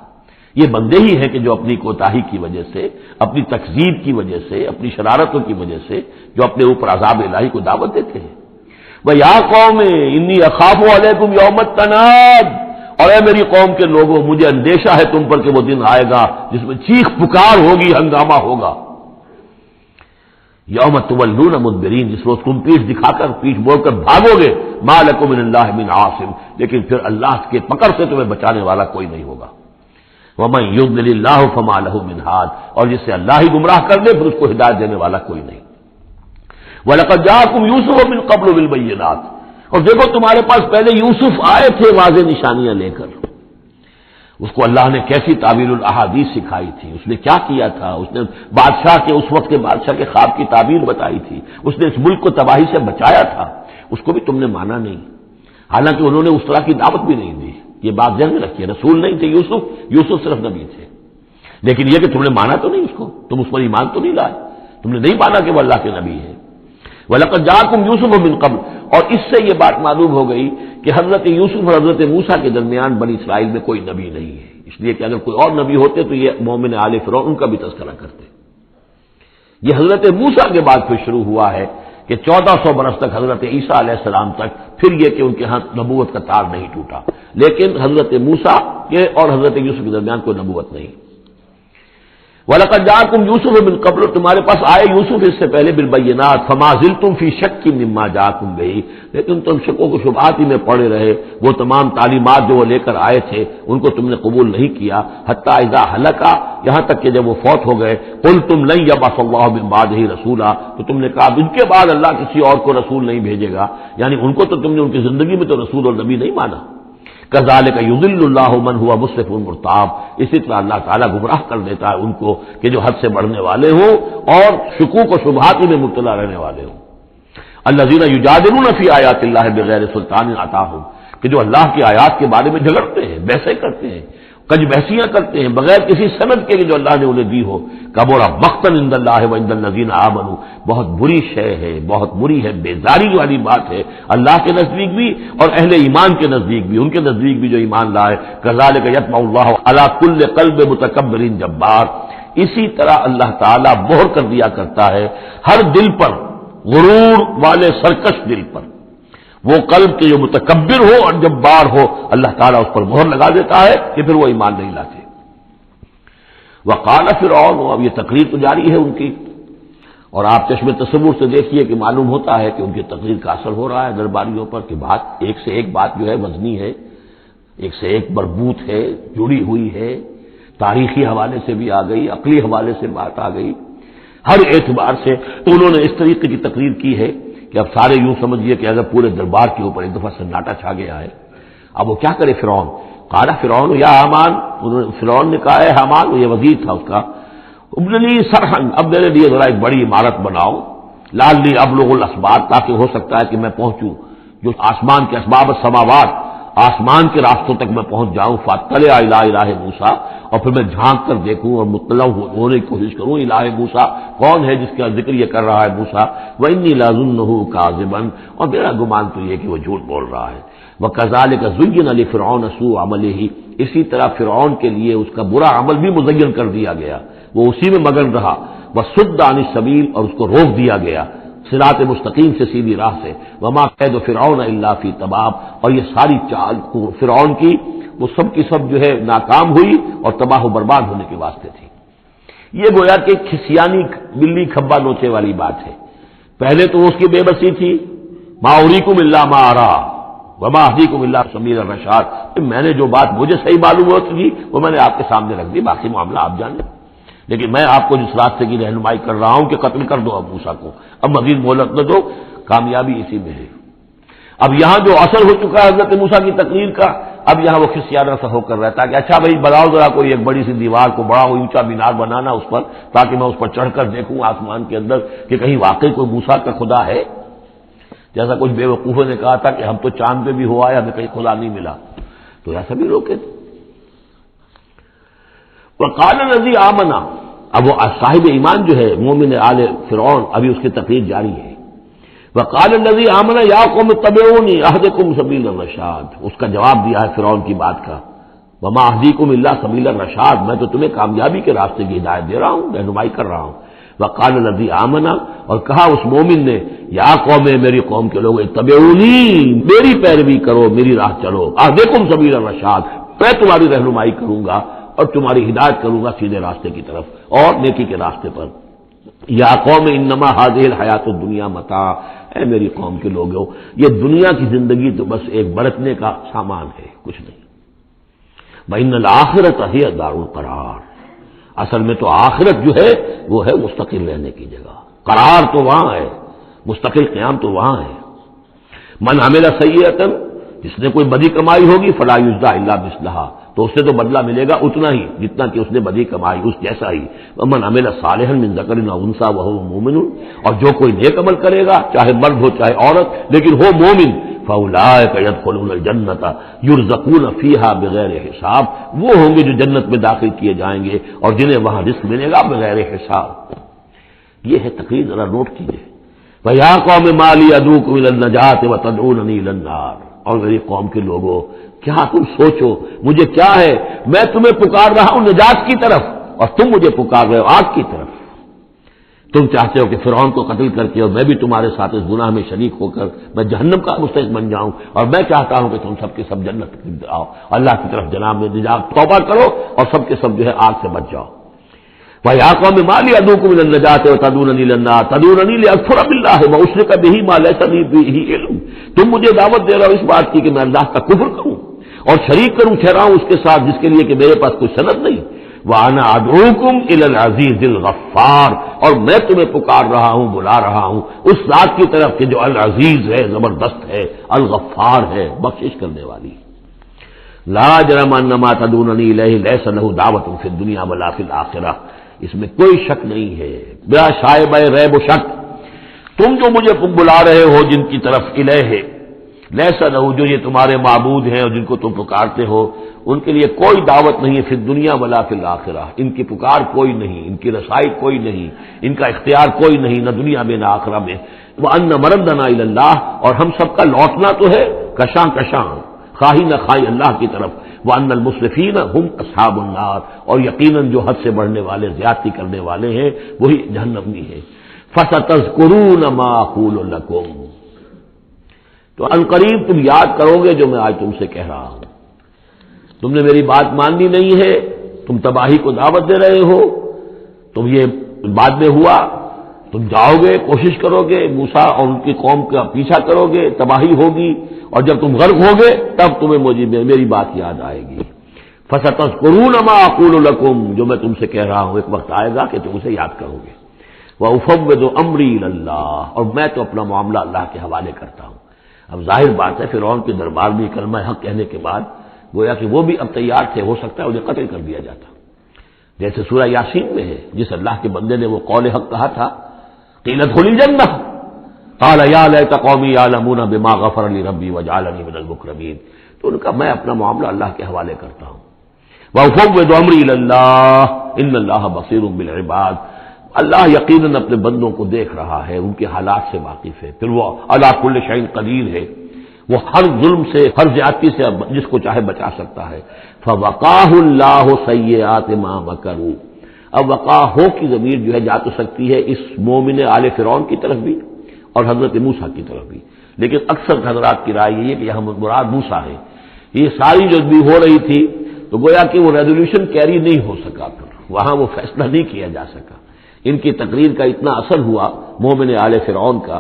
یہ بندے ہی ہیں کہ جو اپنی کوتاہی کی وجہ سے، اپنی تکذیب کی وجہ سے، اپنی شرارتوں کی وجہ سے جو اپنے اوپر عذاب الہی کو دعوت دیتے ہیں. وَيَا قَوْمِ إِنِّي أَخَافُ عَلَيْكُمْ يَوْمَ التَّنَادِ، اور اے میری قوم کے لوگوں مجھے اندیشہ ہے تم پر کہ وہ دن آئے گا جس میں چیخ پکار ہوگی، ہنگامہ ہوگا. یوم تولون مدبرین، جس روز تم پیٹھ دکھا کر، پیٹھ موڑ کر بھاگو گے. ما لکم من اللہ من عاصم، لیکن پھر اللہ کے پکڑ سے تمہیں بچانے والا کوئی نہیں ہوگا. ومن یضلل اللہ فما لہ من ہاد، اور جسے اللہ ہی گمراہ کر دے پھر اس کو ہدایت دینے والا کوئی نہیں. وَلَقَدْ جَاءَكُمْ يُوسُفُ مِنْ قَبْلُ بِالْبَيِّنَاتِ، اور دیکھو تمہارے پاس پہلے یوسف آئے تھے واضح نشانیاں لے کر. اس کو اللہ نے کیسی تعبیر الاحادیث سکھائی تھی، اس نے کیا کیا تھا، اس نے بادشاہ کے، اس وقت کے بادشاہ کے خواب کی تعبیر بتائی تھی، اس نے اس ملک کو تباہی سے بچایا تھا. اس کو بھی تم نے مانا نہیں، حالانکہ انہوں نے اس طرح کی دعوت بھی نہیں دی. یہ بات ذہن میں رکھیے، رسول نہیں تھے یوسف صرف نبی تھے. لیکن یہ کہ تم نے مانا تو نہیں اس کو، تم اس پر ایمان تو نہیں لائے، تم نے نہیں مانا کہ وہ اللہ کے نبی ہے. وَلَقَدْ جَاءَكُمْ يُوسُفُ مِنْ قَبْلُ، اور اس سے یہ بات معلوم ہو گئی کہ حضرت یوسف اور حضرت موسیٰ کے درمیان بنی اسرائیل میں کوئی نبی نہیں ہے. اس لیے کہ اگر کوئی اور نبی ہوتے تو یہ مومن آل فرعون ان کا بھی تذکرہ کرتے. یہ حضرت موسیٰ کے بعد پھر شروع ہوا ہے کہ 1400 برس تک حضرت عیسیٰ علیہ السلام تک، پھر یہ کہ ان کے ہاں نبوت کا تار نہیں ٹوٹا. لیکن حضرت موسیٰ کے اور حضرت یوسف کے درمیان کوئی نبوت نہیں. وَلَقَدْ جَاءَكُمْ يُوسُفُ مِنْ قَبْلُ، تمہارے پاس آئے یوسف اس سے پہلے بِالْبَيِّنَاتِ فَمَا زِلْتُمْ فِي شَكٍّ مِّمَّا جَاءَكُمْ بِهِ، لیکن تم شکوک و شبہات ہی میں پڑے رہے. وہ تمام تعلیمات جو وہ لے کر آئے تھے ان کو تم نے قبول نہیں کیا. حتیٰ اذا ہلک، یہاں تک کہ جب وہ فوت ہو گئے. قُلْتُمْ لَن يَبْعَثَ اللَّهُ مِن بَعْدِهِ رَسُولًا، تو تم نے کہا ان کے بعد اللہ کسی اور کو رسول نہیں بھیجے گا، یعنی ان کو تو تم نے ان کی زندگی میں تو رسول اور نبی نہیں مانا. کذالک یضل اللہ من هو مسرف مرتاب، اسی طرح اللہ تعالیٰ گمراہ کر دیتا ہے ان کو کہ جو حد سے بڑھنے والے ہوں اور شکوک و شبہات میں مبتلا رہنے والے ہوں. الذین یجادلون فی آیات اللہ بغیر سلطان اتاہم، کہ جو اللہ کی آیات کے بارے میں جھگڑتے ہیں، بحثیں کرتے ہیں، کج بحثیاں کرتے ہیں بغیر کسی سند کے جو اللہ نے انہیں دی ہو. کبرا مقتا عند اللہ وعند الذین آمنوا، بہت بری شے ہے، بہت بری ہے، بیزاری والی بات ہے اللہ کے نزدیک بھی اور اہل ایمان کے نزدیک بھی، ان کے نزدیک بھی جو ایمان لائے. کذالک یطبع اللہ علی کل قلب متکبر جبار، اسی طرح اللہ تعالیٰ مہر کر دیا کرتا ہے ہر دل پر، غرور والے سرکش دل پر، وہ قلب کے جو متکبر ہو اور جبار ہو اللہ تعالیٰ اس پر مہر لگا دیتا ہے کہ پھر وہ ایمان نہیں لاتے. وقال فرعون، اب یہ تقریر تو جاری ہے ان کی، اور آپ چشم تصور سے دیکھیے کہ معلوم ہوتا ہے کہ ان کی تقریر کا اثر ہو رہا ہے درباریوں پر، کہ بات ایک سے ایک بات جو ہے وزنی ہے، ایک سے ایک مربوط ہے، جڑی ہوئی ہے، تاریخی حوالے سے بھی آ گئی، عقلی حوالے سے بات آ گئی، ہر اعتبار سے انہوں نے اس طریقے کی تقریر کی ہے کہ اب سارے یوں سمجھیے کہ اگر پورے دربار کے اوپر ایک دفعہ سناٹا چھا گیا ہے. اب وہ کیا کرے فرعون؟ قال فرعون یا حامان، فرعون نے کہا ہے حامان، یہ وزیر تھا اس کا، ابن لی سرحن، اب میرے لیے ذرا ایک بڑی عمارت بناؤ، لعلی ابلغ الاسباب، تاکہ ہو سکتا ہے کہ میں پہنچوں جو آسمان کے اسباب السماوات، آسمان کے راستوں تک میں پہنچ جاؤں، فاطلع الی الہ موسیٰ، اور پھر میں جھانک کر دیکھوں اور مطلع ہونے کی کوشش کروں الہ موسیٰ کون ہے جس کا ذکر یہ کر رہا ہے موسیٰ، وانی لاظنہ کاذبا، اور میرا گمان تو یہ کہ وہ جھوٹ بول رہا ہے. وکذالک زین لفرعون سوء عملہ، اسی طرح فرعون کے لیے اس کا برا عمل بھی مزین کر دیا گیا، وہ اسی میں مگن رہا. وصد عن السبیل، اور اس کو روک دیا گیا صراط مستقیم سے، سیدھی راہ سے. وما کید فرعون الا فی تباب، اور یہ ساری چال فرعون کی وہ سب کی سب جو ہے ناکام ہوئی اور تباہ و برباد ہونے کے واسطے تھی. یہ گویا کہ کھسیانی بلی کھبا نوچے والی بات ہے. پہلے تو اس کی بے بسی تھی، ما اریکم الا ما ارا وما اهدیکم الا سبیل الرشاد، میں نے جو بات مجھے صحیح معلوم ہوتی تھی وہ میں نے آپ کے سامنے رکھ دی، باقی معاملہ آپ جانیں، لیکن میں آپ کو جس راستے کی رہنمائی کر رہا ہوں کہ قتل کر دو اب موسیٰ کو، اب مزید مہلت نہ دو، کامیابی اسی میں ہے. اب یہاں جو اثر ہو چکا ہے حضرت موسیٰ کی تقریر کا، اب یہاں وہ خسیانہ سا ہو کر رہتا ہے کہ اچھا بھائی بناؤ ذرا کوئی ایک بڑی سی دیوار کو، بڑا اونچا مینار بنانا اس پر، تاکہ میں اس پر چڑھ کر دیکھوں آسمان کے اندر کہ کہیں واقعی کوئی موسیٰ کا خدا ہے. جیسا کچھ بے وقوفوں نے کہا تھا کہ ہم تو چاند پہ بھی ہو آئے، ہمیں کہیں خدا نہیں ملا، تو ایسا بھی روکے تھے. وقال الذی آمنا، اب وہ صاحب ایمان جو ہے مومن آل فرعون، ابھی اس کی تقریر جاری ہے. وقال الذی آمنا یا قوم اتبعونی اہدکم سبیل الرشاد، اس کا جواب دیا ہے فرعون کی بات کا. وما اہدیکم الا سبیل الرشاد، میں تو تمہیں کامیابی کے راستے کی ہدایت دے رہا ہوں، رہنمائی کر رہا ہوں. وقال الذی آمنا، اور کہا اس مومن نے یا قوم، میری قوم کے لوگ، اتبعونی، میری پیروی کرو، میری راہ چلو، اہدکم سبیل الرشاد، میں تمہاری رہنمائی کروں گا اور تمہاری ہدایت کروں گا سیدھے راستے کی طرف اور نیکی کے راستے پر. یا قوم انما هذه الحیات الدنیا متاع، اے میری قوم کے لوگوں، یہ دنیا کی زندگی تو بس ایک برتنے کا سامان ہے، کچھ نہیں. وان الآخرۃ ہی دار القرار، اصل میں تو آخرت جو ہے وہ ہے مستقل رہنے کی جگہ، قرار تو وہاں ہے، مستقل قیام تو وہاں ہے. من عمل سیئۃ، جس نے کوئی بدی کمائی ہوگی، فلا یجزی الا مثلھا، تو اس سے تو بدلہ ملے گا اتنا ہی جتنا کہ اس نے بدی کمائی، اس جیسا ہی. ومن عمل صالحا من ذکر او انثی وهو مؤمن، اور جو کوئی نیک عمل کرے گا چاہے مرد ہو چاہے عورت لیکن ہو مومن، فاولئک يدخلون الجنۃ یرزقون فیہا بغیر حساب، وہ ہوں گے جو جنت میں داخل کیے جائیں گے اور جنہیں وہاں رزق ملے گا بغیر حساب. یہ ہے تقریر، ذرا نوٹ کیجیے. وَيَا قَوْمِ مَا لِي أَدْعُوكُمْ إِلَى النَّجَاةِ وَتَدْعُونَنِي إِلَى النَّارِ، اور میری قوم کے لوگوں کیا تم سوچو مجھے کیا ہے، میں تمہیں پکار رہا ہوں نجات کی طرف اور تم مجھے پکار رہے ہو آگ کی طرف. تم چاہتے ہو کہ فرعون کو قتل کر کے اور میں بھی تمہارے ساتھ اس گناہ میں شریک ہو کر میں جہنم کا مستحق بن جاؤں، اور میں چاہتا ہوں کہ تم سب کے سب جنت آؤ، اللہ کی طرف جناب میں نجات توبہ کرو اور سب کے سب جو ہے آگ سے بچ جاؤ. وَيَا قَوْمِ مَا لِي أَدْعُوكُمْ إِلَى النَّجَاةِ وَتَدْعُونَنِي إِلَى النَّارِ تَدْعُونَنِي لِأَكْفُرَ بِاللَّهِ وَأُشْرِكَ بِهِ مَا لَيْسَ لِي بِهِ عِلْمٌ، تم مجھے دعوت دے رہے ہو اس بات کی کہ میں اللہ کا کفر کروں اور شریک کروں ٹھہراؤں اس کے ساتھ جس کے لیے کہ میرے پاس کوئی سند نہیں. وَأَنَا أَدْعُوكُمْ إِلَى الْعَزِيزِ الْغَفَّارِ، اور میں تمہیں پکار رہا ہوں، بلا رہا ہوں اس ذات کی طرف کہ جو العزیز ہے، زبردست ہے، الغفار ہے، بخشش کرنے والی. لا جرم ان ما تدعوننی الیہ لیس لہ دعوۃ فی الدنیا ولا فی الآخرہ، اس میں کوئی شک نہیں ہے، بلا شائبہ ریب و شک. تم جو مجھے بلا رہے ہو جن کی طرف الیہ، لیس لہ، جو یہ تمہارے معبود ہیں اور جن کو تم پکارتے ہو، ان کے لیے کوئی دعوت نہیں ہے فی الدنیا ولا فی الآخرہ، ان کی پکار کوئی نہیں، ان کی رسائی کوئی نہیں، ان کا اختیار کوئی نہیں، نہ دنیا میں نہ آخرہ میں. وان مردنا الی اللہ، اور ہم سب کا لوٹنا تو ہے کشاں کشاں، خواہی نہ خواہی اللہ کی طرف. وان المسرفین هم اصحاب النار، اور یقیناً جو حد سے بڑھنے والے، زیادتی کرنے والے ہیں وہی جہنمی ہیں. فستذکرون ما اقول لکم، تو عنقریب تم یاد کرو گے جو میں آج تم سے کہہ رہا ہوں. تم نے میری بات ماننی نہیں ہے، تم تباہی کو دعوت دے رہے ہو، تم یہ بعد میں ہوا، تم جاؤ گے، کوشش کرو گے، موسیٰ اور ان کی قوم کا پیچھا کرو گے، تباہی ہوگی، اور جب تم غرق ہوگے تب تمہیں میری بات یاد آئے گی. فَسَتَذْكُرُونَ مَا أَقُولُ لَكُمْ، جو میں تم سے کہہ رہا ہوں ایک وقت آئے گا کہ تم اسے یاد کرو گے. وَأُفَوِّضُ أَمْرِي إِلَى اللَّهِ، اور میں تو اپنا معاملہ اللہ کے حوالے کرتا ہوں. اب ظاہر بات ہے فرعون کے دربار میں کلمہ حق کہنے کے بعد گویا کہ وہ بھی اب تیار تھے، ہو سکتا ہے انہیں قتل کر دیا جاتا، جیسے سورہ یاسین میں ہے جس اللہ کے بندے نے وہ قول حق کہا تھا، قیل ادخل الجنہ قال یا لیت قومی یعلمون بما غفر لی ربی وجعلنی من المکرمین. تو ان کا میں اپنا معاملہ اللہ کے حوالے کرتا ہوں. وَأُفَوِّضُ أَمْرِي إِلَى اللَّهِ إِنَّ اللَّهَ بَصِيرٌ بِالْعِبَادِ، اللہ یقیناً اپنے بندوں کو دیکھ رہا ہے، ان کے حالات سے واقف ہے. پھر وہ علی کل شیء قدیر ہے، وہ ہر ظلم سے، ہر زیادتی سے جس کو چاہے بچا سکتا ہے. فَوَقَاهُ اللَّهُ سَيِّئَاتِ مَا مَكَرُوا، اب وقاہو کی ضمیر جو ہے جا تو سکتی ہے اس مومن آل فرعون کی طرف بھی اور حضرت موسیٰ کی طرف بھی، لیکن اکثر حضرات کی رائے یہ ہے کہ یہاں مراد موسیٰ ہے. یہ ساری جو بھی ہو رہی تھی تو گویا کہ وہ ریزولوشن کیری نہیں ہو سکا، وہاں وہ فیصلہ نہیں کیا جا سکا. ان کی تقریر کا اتنا اثر ہوا مومن آل فرعون کا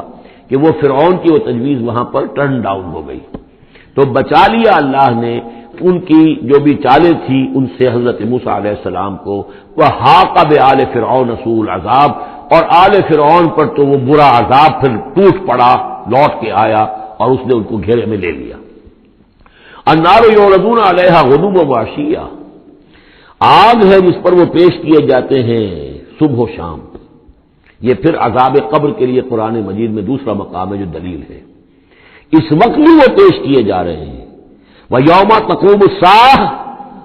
کہ وہ فرعون کی وہ تجویز وہاں پر ٹرن ڈاؤن ہو گئی. تو بچا لیا اللہ نے ان کی جو بھی چالیں تھی ان سے حضرت موسیٰ علیہ السلام کو. وَحَاقَ بِآلِ فِرْعَوْنَ سُوءُ الْعَذَابِ، اور آل فرعون پر تو وہ برا عذاب پھر ٹوٹ پڑا، لوٹ کے آیا اور اس نے ان کو گھیرے میں لے لیا. النَّارُ يُعْرَضُونَ عَلَيْهَا غُدُوًّا وَعَشِيًّا، آگ ہے جس پر وہ پیش کیے جاتے ہیں صبح و شام. یہ پھر عذاب قبر کے لیے قرآن مجید میں دوسرا مقام ہے جو دلیل ہے. اس وقت بھی وہ پیش کیے جا رہے ہیں. وَيَوْمَ تَقُومُ السَّاعَةُ،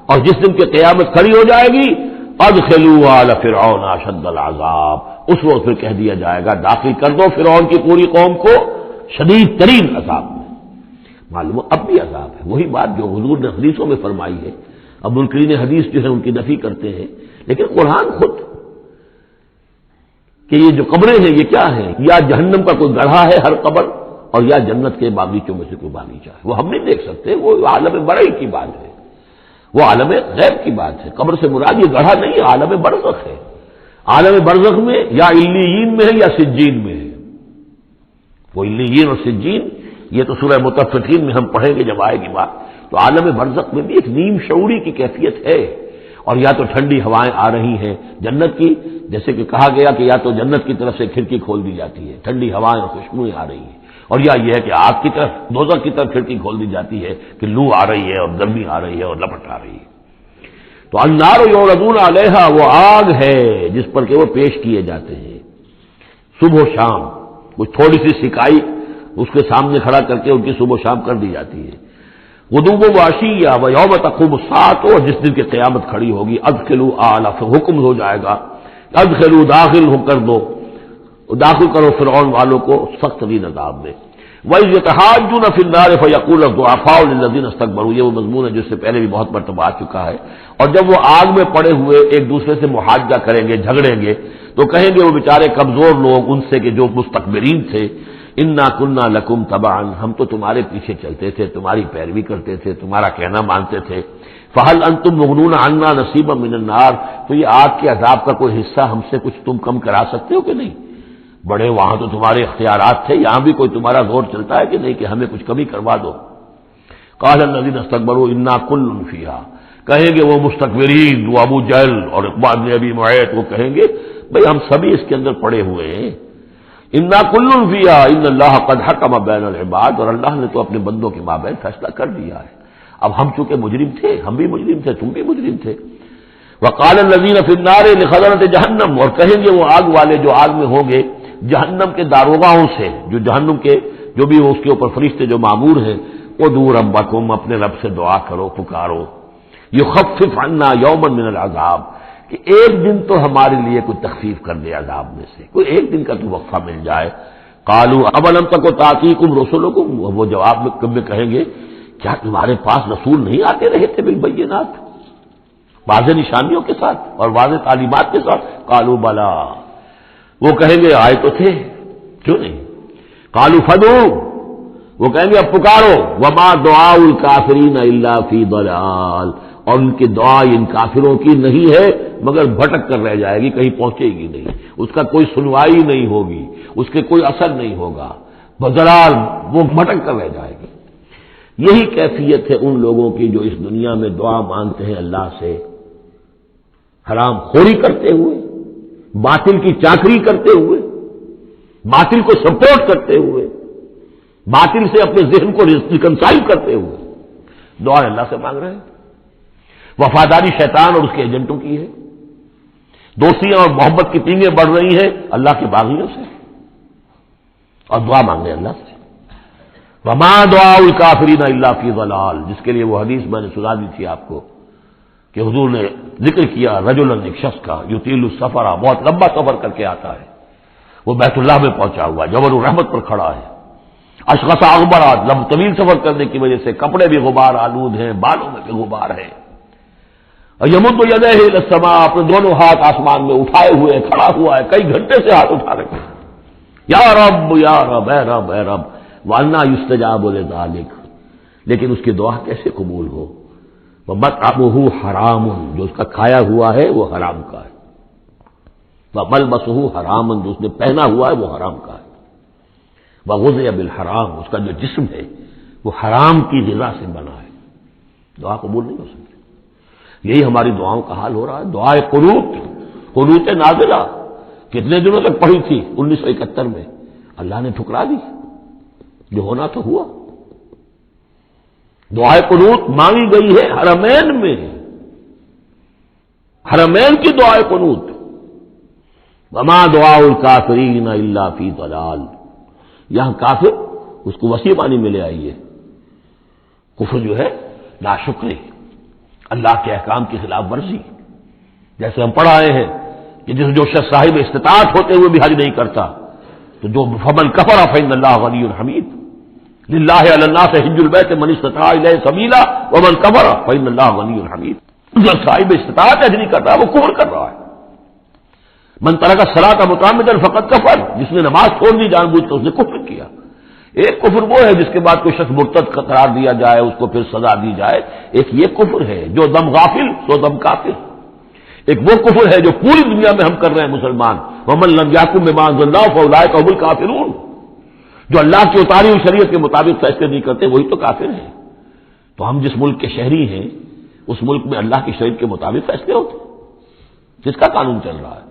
اور جس دن کی قیامت کھڑی ہو جائے گی أَدْخِلُوا آلَ فِرْعَوْنَ أَشَدَّ الْعَذَابِ، اس وقت پھر کہہ دیا جائے گا داخل کر دو فرعون کی پوری قوم کو شدید ترین عذاب میں. معلوم اب بھی عذاب ہے، وہی بات جو حضور نے حدیثوں میں فرمائی ہے. اب منکرین حدیث جو ہے ان کی نفی کرتے ہیں، لیکن قرآن خود کہ یہ جو قبریں ہیں یہ کیا ہیں، یا جہنم کا کوئی گڑھا ہے ہر قبر، اور یا جنت کے باغیچوں میں سے کوئی باغیچہ ہے. وہ ہم نہیں دیکھ سکتے، وہ عالم برعی کی بات ہے، وہ عالم غیب کی بات ہے. قبر سے مراد یہ گڑھا نہیں، عالم برزخ ہے. عالم برزخ میں یا علیین میں ہے یا سجین میں ہے. وہ علیین اور سجین یہ تو سورہ مطففین میں ہم پڑھیں گے جب آئے گی بات. تو عالم برزخ میں بھی ایک نیم شعوری کی کیفیت ہے، اور یا تو ٹھنڈی ہوائیں آ رہی ہیں جنت کی، جیسے کہ کہا گیا کہ یا تو جنت کی طرف سے کھڑکی کھول دی جاتی ہے، ٹھنڈی ہوائیں اور خوشبوئیں آ رہی ہیں، اور یا یہ ہے کہ آگ کی طرف، دوزخ کی طرف کھڑکی کھول دی جاتی ہے کہ لو آ رہی ہے اور گرمی آ رہی ہے اور لپٹ آ رہی ہے. تو النار یعرضون علیہا، وہ آگ ہے جس پر کہ وہ پیش کیے جاتے ہیں صبح و شام. کچھ تھوڑی سی سکائی اس کے سامنے کھڑا کر کے ان کی صبح و شام کر دی جاتی ہے. غدوًا وعشیًّا ویوم تقوم الساعۃ، اور جس دن کی قیامت کھڑی ہوگی ادخلوا آل، حکم ہو جائے گا ادخلوا، داخل ہو کر دو، داخل کرو فرعون والوں کو سخت ترین عذاب میں. وَإِذْ يَتَحَاجُّونَ فِي النَّارِ فَيَقُولُ الضُّعَفَاءُ لِلَّذِينَ اسْتَكْبَرُوا، یہ وہ مضمون ہے جس سے پہلے بھی بہت مرتبہ آ چکا ہے. اور جب وہ آگ میں پڑے ہوئے ایک دوسرے سے محاجہ کریں گے، جھگڑیں گے، تو کہیں گے وہ بیچارے کمزور لوگ ان سے کہ جو مستکبرین تھے، اِنَّا كُنَّا لَكُمْ تَبَعًا، ہم تو تمہارے پیچھے چلتے تھے، تمہاری پیروی کرتے تھے، تمہارا کہنا مانتے تھے. فَهَلْ أَنْتُمْ مُغْنُونَ عَنَّا نَصِيبًا مِنَ النَّارِ، تو یہ آگ کے عذاب کا کوئی حصہ ہم سے کچھ تم کم کرا سکتے ہو کہ نہیں؟ بڑے وہاں تو تمہارے اختیارات تھے، یہاں بھی کوئی تمہارا زور چلتا ہے کہ نہیں کہ ہمیں کچھ کمی کروا دو. قال الذين استكبروا انا كل فيها، کہیں گے وہ مستکبرین، وہ ابو جہل اور عقبہ بن ابی معیط، وہ کہیں گے بھئی ہم سبھی اس کے اندر پڑے ہوئے ہیں. انا كل فيها ان الله قد حكم بين العباد، اور اللہ نے تو اپنے بندوں کے مابین فیصلہ کر دیا ہے. اب ہم چونکہ مجرم تھے، ہم بھی مجرم تھے، تم بھی مجرم تھے. وقال الذين في النار لخزنة جہنم، اور کہیں گے وہ آگ والے جو آگ میں ہوں گے جہنم کے داروغاؤں سے، جو جہنم کے جو بھی اس کے اوپر فرشتے جو معمور ہیں، ادعوا ربکم، اپنے رب سے دعا کرو، پکارو، یخفف عنا یوما من العذاب، کہ ایک دن تو ہمارے لیے کوئی تخفیف کر دے عذاب میں سے، کوئی ایک دن کا تو وقفہ مل جائے. قالوا اولم تک تاتیکم رسلکم، وہ جواب میں کہیں گے کیا تمہارے پاس رسول نہیں آتے رہے تھے بالبینات، واضح نشانیوں کے ساتھ اور واضح تعلیمات کے ساتھ؟ قالوا بلا، وہ کہیں گے آئے تو تھے، کیوں نہیں؟ قالوا فدعوا وہ کہیں گے اب پکارو، وما دعاء الکافرین الا فی ضلال، اور ان کی دعا ان کافروں کی نہیں ہے مگر بھٹک کر رہ جائے گی، کہیں پہنچے گی نہیں، اس کا کوئی سنوائی نہیں ہوگی، اس کے کوئی اثر نہیں ہوگا، بضلال، وہ بھٹک کر رہ جائے گی۔ یہی کیفیت ہے ان لوگوں کی جو اس دنیا میں دعا مانگتے ہیں اللہ سے، حرام خوری کرتے ہوئے، باطل کی چاکری کرتے ہوئے، باطل کو سپورٹ کرتے ہوئے، باطل سے اپنے ذہن کو ریکنسائل کرتے ہوئے دعا اللہ سے مانگ رہے ہیں۔ وفاداری شیطان اور اس کے ایجنٹوں کی ہے، دوستیاں اور محبت کی پینگیں بڑھ رہی ہیں اللہ کے باغیوں سے، اور دعا مانگ رہے ہیں اللہ سے۔ وما دعاء الکافرین الا فی ضلال، جس کے لیے وہ حدیث میں نے سنا دی تھی آپ کو کہ حضور نے ذکر کیا رجلا، ایک شخص کا، یطیل السفر، بہت لمبا سفر کر کے آتا ہے، وہ بیت اللہ میں پہنچا ہوا ہے، جبل الرحمت پر کھڑا ہے، اشخص اغبر، طویل سفر کرنے کی وجہ سے کپڑے بھی غبار آلود ہیں، بالوں میں بھی غبار ہے، اور یمد یدیہ الی السماء، اپنے دونوں ہاتھ آسمان میں اٹھائے ہوئے کھڑا ہوا ہے، کئی گھنٹے سے ہاتھ اٹھا رکھے، یا رب یا رب، اے رب اے رب، وَأَنَّىٰ يُسْتَجَابُ لِذَٰلِكَ، لیکن اس کی دعا کیسے قبول ہو؟ وَمَطْعَمُهُ حَرَامٌ، جو اس کا کھایا ہوا ہے وہ حرام کا ہے، وَمَلْبَسُهُ حَرَامٌ، جو اس نے پہنا ہوا ہے وہ حرام کا ہے، وَغُذِيَ بِالْحَرَامِ، اس کا جو جسم ہے وہ حرام کی غذا سے بنا ہے، دعا قبول نہیں ہو سکتی۔ یہی ہماری دعاؤں کا حال ہو رہا ہے۔ دعائے قنوت نازلہ کتنے دنوں تک پڑھی تھی 1971 میں، اللہ نے ٹھکرا دی، جو ہونا تو ہوا۔ دعائے قنوت مانگی گئی ہے حرمین میں، حرمین کی دعائے قنوت۔ وما دعاء الکافرین الا فی ضلال، یہاں کافر اس کو وسیع معنی میں لے آئیے، کفر جو ہے ناشکری، اللہ کے احکام کی خلاف ورزی، جیسے ہم پڑھ آئے ہیں کہ جو شخص صاحب استطاعت ہوتے ہوئے بھی حج نہیں کرتا، تو جو فمن کفر فإن اللہ غنی حمید، للہ علی الناس حج البیت من استطاع الیہ سبیلا ومن کفر فإن اللہ غنی حمید، جو صاحب استطاعت حج نہیں کرتا وہ کفر کر رہا ہے۔ من ترک الصلاۃ متعمدا فقد کفر، جس نے نماز چھوڑ دی جان بوجھ کر اس نے کفر کیا۔ ایک کفر وہ ہے جس کے بعد کوئی شخص مرتد قرار دیا جائے، اس کو پھر سزا دی جائے، ایک یہ کفر ہے جو دم غافل سو دم کافر، ایک وہ کفر ہے جو پوری دنیا میں ہم کر رہے ہیں مسلمان، ومن لم یحکم بما انزل اللہ فاولئک هم الکافرون، جو اللہ کی اتاری ہوئی شریعت کے مطابق فیصلے نہیں کرتے وہی تو کافر ہیں۔ تو ہم جس ملک کے شہری ہیں اس ملک میں اللہ کی شریعت کے مطابق فیصلے ہوتے ہیں، جس کا قانون چل رہا ہے،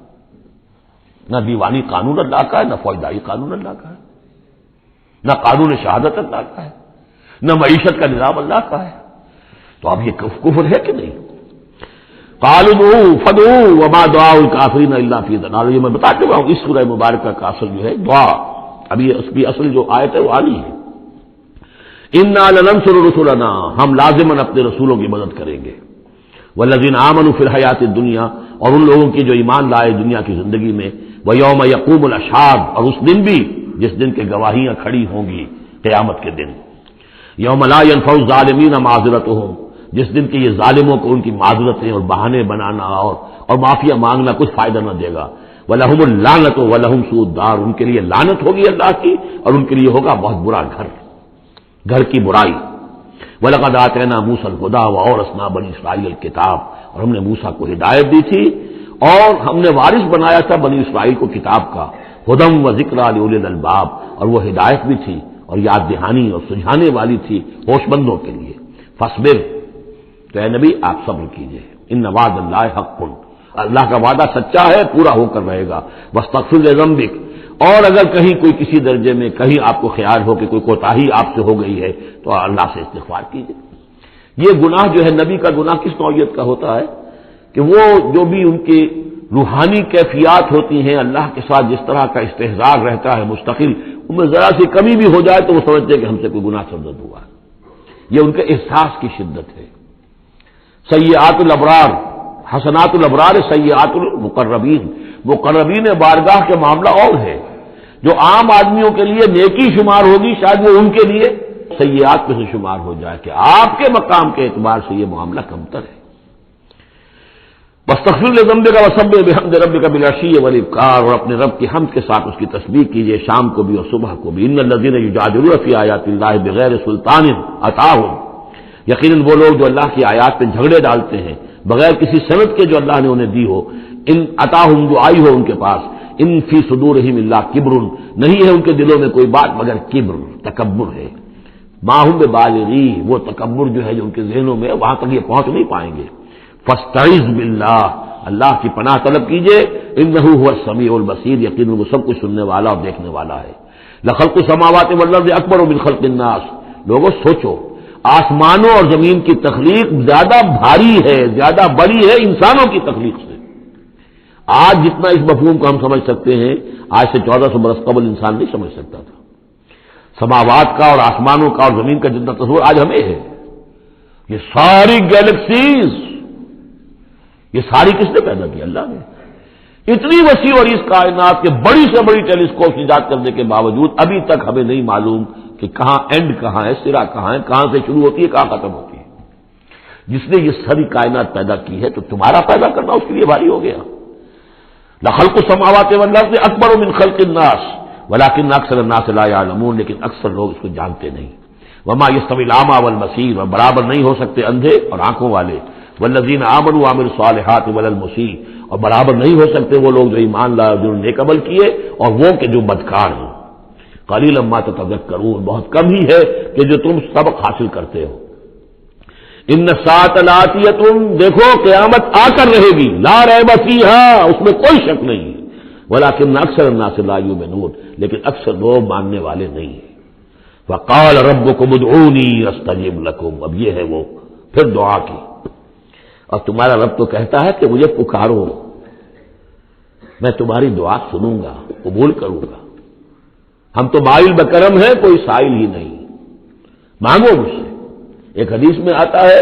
نہ دیوانی قانون اللہ کا ہے، نہ فوجداری قانون اللہ کا ہے، نہ قانون شہادت اللہ کا ہے، نہ معیشت کا نظام اللہ کا ہے، تو اب یہ کفر ہے کہ نہیں؟ قالوا ادعوا فادعوا وما دعاء الکافرین الا فی ضلال، یہ میں بتا چکا ہوں اس سورہ مبارکہ کا اصل جو ہے دعا، ابھی اس کی اصل جو آیت ہے وہ آنی ہے، انا لننصر رسلنا، ہم لازماً اپنے رسولوں کی مدد کریں گے، والذین آمنوا فی الحیات الدنیا، اور ان لوگوں کی جو ایمان لائے دنیا کی زندگی میں، ویوم یقوم الاشہاد، اور اس دن بھی جس دن کے گواہیاں کھڑی ہوں گی قیامت کے دن، یوم لا ينفع الظالمین معذرتهم، جس دن کے یہ ظالموں کو ان کی معذرتیں اور بہانے بنانا اور معافیا مانگنا کچھ فائدہ نہ دے گا، وَلَهُمُ اللَّعْنَةُ وَلَهُمْ سُوءُ الدَّارِ، ان کے لیے لعنت ہوگی اللہ کی اور ان کے لیے ہوگا بہت برا گھر کی برائی۔ وَلَقَدْ آتَيْنَا مُوسَى الْهُدَىٰ وَأَوْرَثْنَا بَنِي إِسرَائِيلَ الْكِتَابَ، اور ہم نے موسیٰ کو ہدایت دی تھی اور ہم نے وارث بنایا تھا بنی اسرائیل کو کتاب کا، ہدی و ذکریٰ لأولی الالباب، اور وہ ہدایت بھی تھی اور یاد دہانی اور سجھانے والی تھی ہوش مندوں کے لیے۔ فاصبر، تو اے نبی آپ صبر کیجئے، ان وعد اللہ حق، اللہ کا وعدہ سچا ہے، پورا ہو کر رہے گا۔ واستغفر لذنبک، اور اگر کہیں کوئی کسی درجے میں کہیں آپ کو خیال ہو کہ کوئی کوتاہی آپ سے ہو گئی ہے تو اللہ سے استغفار کیجئے۔ یہ گناہ جو ہے نبی کا گناہ کس نوعیت کا ہوتا ہے کہ وہ جو بھی ان کی روحانی کیفیات ہوتی ہیں اللہ کے ساتھ جس طرح کا استحضار رہتا ہے مستقل، ان میں ذرا سی کمی بھی ہو جائے تو وہ سمجھتے ہیں کہ ہم سے کوئی گناہ سرزد ہوا ہے، یہ ان کے احساس کی شدت ہے۔ سیئات الابرار حسنات الابرار سیئات المقربین، مقربین بارگاہ کے معاملہ اور ہے، جو عام آدمیوں کے لیے نیکی شمار ہوگی شاید وہ ان کے لیے سیئات میں سے شمار ہو جائے کہ آپ کے مقام کے اعتبار سے یہ معاملہ کمتر ہے۔ وَاسْتَغْفِرْ لِذَنبِكَ وَسَبِّحْ بِحَمْدِ رَبِّكَ بِالْعَشِيِّ وَالْإِبْكَارِ، اور اپنے رب کی حمد کے ساتھ اس کی تسبیح کیجیے شام کو بھی اور صبح کو بھی۔ إِنَّ الَّذِينَ يُجَادِلُونَ فِي آيَاتِ اللَّهِ بِغَيْرِ سُلْطَانٍ أَتَاهُمْ، یقیناً وہ لوگ جو اللہ کی آیات پہ جھگڑے ڈالتے ہیں بغیر کسی سند کے جو اللہ نے انہیں دی ہو، ان أَتَاهُمْ جو آئی ہو ان کے پاس، ان فی صدورہم الا کبر، نہیں ہے ان کے دلوں میں کوئی بات مگر کبر، تکبر ہے۔ ما ہم ببالغی، وہ تکبر جو ہے جو ان کے ذہنوں میں وہاں تک یہ پہنچ نہیں پائیں گے۔ فاستعذ باللہ، اللہ کی پناہ طلب کیجئے، انہ هو السمیع البصیر، یقیناً وہ سب کچھ سننے والا اور دیکھنے والا ہے۔ لخلق السماوات والارض اکبر من خلق الناس، لوگوں سوچو آسمانوں اور زمین کی تخلیق زیادہ بھاری ہے، زیادہ بڑی ہے انسانوں کی تخلیق سے۔ آج جتنا اس مفہوم کو ہم سمجھ سکتے ہیں، آج سے 1400 برس قبل انسان نہیں سمجھ سکتا تھا۔ سماوات کا اور آسمانوں کا اور زمین کا جتنا تصور آج ہمیں ہے، یہ ساری گیلیکسیز، یہ ساری کس نے پیدا کی؟ اللہ نے۔ اتنی وسیع اور اس کائنات کے بڑی سے بڑی ٹیلیسکوپ ایجاد کرنے کے باوجود ابھی تک ہمیں نہیں معلوم کہ کہاں اینڈ کہاں ہے، سرا کہاں ہے، کہاں سے شروع ہوتی ہے کہاں ختم ہوتی ہے۔ جس نے یہ ساری کائنات پیدا کی ہے تو تمہارا پیدا کرنا اس کے لیے بھاری ہو گیا۔ لخلق السماوات والارض اکبر من خلق الناس ولکن اکثر الناس لا یعلمون، لیکن اکثر لوگ اس کو جانتے نہیں۔ وما یستوی الاعمی والبصیر، اور برابر نہیں ہو سکتے اندھے اور آنکھوں والے، والذین آمنوا وعملوا الصالحات ولا المسیء، اور برابر نہیں ہو سکتے وہ لوگ جو ایمان لائے اور جنہوں نے نیک عمل کیے اور وہ کہ جو بدکار ہیں۔ قلیلا ما تتذکرون، بہت کم ہی ہے کہ جو تم سبق حاصل کرتے ہو۔ ان الساعۃ لآتیۃ، دیکھو قیامت آ کر رہے گی، لا ریب فیہا، اس میں کوئی شک نہیں، ولکن اکثر الناس لا یؤمنون، لیکن اکثر لوگ ماننے والے نہیں ہیں۔ وقال ربکم ادعونی استجب لکم، اب یہ ہے وہ پھر دعا کی، اور تمہارا رب تو کہتا ہے کہ مجھے پکارو، میں تمہاری دعا سنوں گا، قبول کروں گا۔ ہم تو مائل بکرم ہیں، کوئی سائل ہی نہیں، مانگو مجھ سے۔ ایک حدیث میں آتا ہے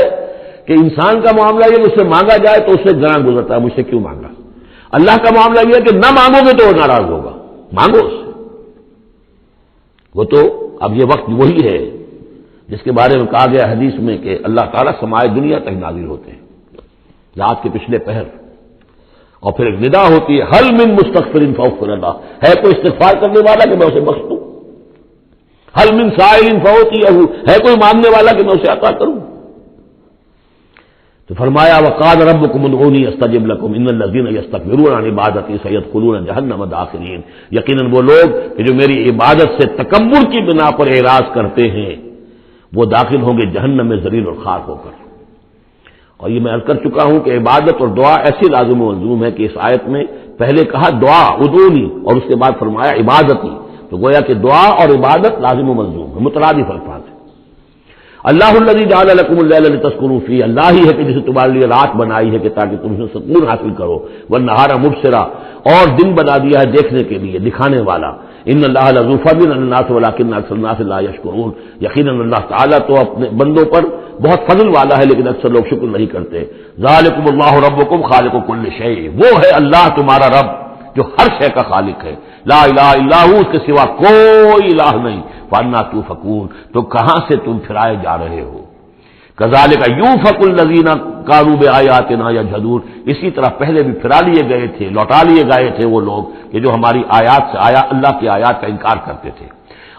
کہ انسان کا معاملہ یہ کہ اس سے مانگا جائے تو اس سے گراں گزرتا ہے، مجھ سے کیوں مانگا۔ اللہ کا معاملہ یہ ہے کہ نہ مانگو گے تو وہ ناراض ہوگا، مانگو اس سے۔ وہ تو اب یہ وقت وہی ہے جس کے بارے میں کہا گیا حدیث میں کہ اللہ تعالیٰ سمائے دنیا تک نازل ہوتے ہیں رات کے پچھلے پہر، اور پھر ایک ندا ہوتی ہے حل من مستغفر فاغفر اللہ، ہے کوئی استغفار کرنے والا کہ میں اسے بخش دوں، حل من سائل فاعطیہ، ہے کوئی مانگنے والا کہ میں اسے عطا کروں۔ تو فرمایا وقال ربکم ادعونی استجب لکم ان الذین یستکبرون عن عبادتی سیدخلون جہنم داخرین، یقیناً وہ لوگ کہ جو میری عبادت سے تکبر کی بنا پر اعراض کرتے ہیں وہ داخل ہوں گے جہنم میں ذلیل اور خوار ہو کر۔ اور یہ میں عرض کر چکا ہوں کہ عبادت اور دعا ایسی لازم و ملزوم ہے کہ اس آیت میں پہلے کہا دعا ادعونی اور اس کے بعد فرمایا عبادتی، تو گویا کہ دعا اور عبادت لازم و ملزوم ہے، مترادف الفاظ ہے۔ اللہ الذی جعل لکم اللیل لتسکنوا فیہ، اللہ ہی ہے کہ جسے تمہارے لیے رات بنائی ہے کہ تاکہ تم سے سکون حاصل کرو، والنہار مبصرا، اور دن بنا دیا ہے دیکھنے کے لیے، دکھانے والا۔ ان اللہ لذو فضل علی الناس ولکن اکثر الناس لا یشکرون، یقیناً اللہ تعالیٰ تو اپنے بندوں پر بہت فضل والا ہے لیکن اکثر لوگ شکر نہیں کرتے۔ ذالکم اللہ ربکم خالق کل شیء، وہ ہے اللہ تمہارا رب جو ہر شے کا خالق ہے، لا الہ الا ہو، اس کے سوا کوئی الہ نہیں، فانا توفکون، تو کہاں سے تم پھرائے جا رہے ہو۔ کذالک یوفک الذین کانوا بآیاتنا یجحدون، اسی طرح پہلے بھی پھرا لیے گئے تھے، لوٹا لیے گئے تھے وہ لوگ کہ جو ہماری آیات سے اللہ کی آیات کا انکار کرتے تھے۔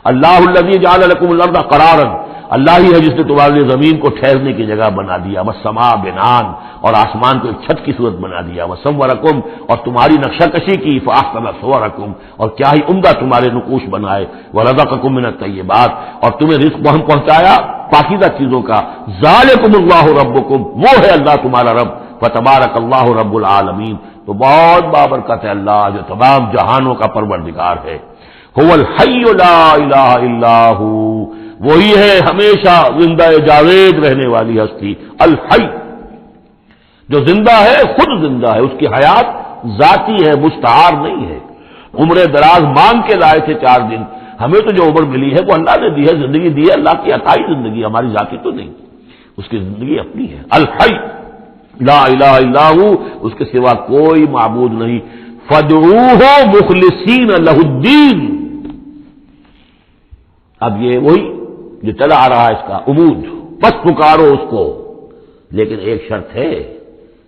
اللہ الذی جعل لکم الارض قرارا، اللہ ہی ہے جس نے تمہارے لیے زمین کو ٹھہرنے کی جگہ بنا دیا، والسماء بنان، اور آسمان کو ایک چھت کی صورت بنا دیا، وصورکم، اور تمہاری نقشہ کشی کی، فاحسن صورکم، اور کیا ہی عمدہ تمہارے نقوش بنائے، ورزقکم من الطیبات، اور تمہیں رزق ہم پہنچایا پاکیزہ چیزوں کا۔ ذالکم اللہ ربکم، وہ ہے اللہ تمہارا رب، فتبارک اللہ رب العالمین، تو بہت بابرکت ہے اللہ جو تمام جہانوں کا پروردگار ہے۔ هو الحی لا الہ الا ہو، وہی ہے ہمیشہ زندہ جاوید رہنے والی ہستی، الحی، جو زندہ ہے، خود زندہ ہے، اس کی حیات ذاتی ہے، مستعار نہیں ہے۔ عمر دراز مانگ کے لائے تھے 4 دن، ہمیں تو جو عمر ملی ہے وہ اللہ نے دی ہے، زندگی دی ہے، اللہ کی عطائی زندگی، ہماری ذاتی تو نہیں، اس کی زندگی اپنی ہے۔ الحی لا الہ الا ہو، اس کے سوا کوئی معبود نہیں، فادعوہ مخلصین لہ الدین۔ اب یہ وہی جو چلا آ رہا ہے اس کا عمود، بس پکارو اس کو، لیکن ایک شرط ہے،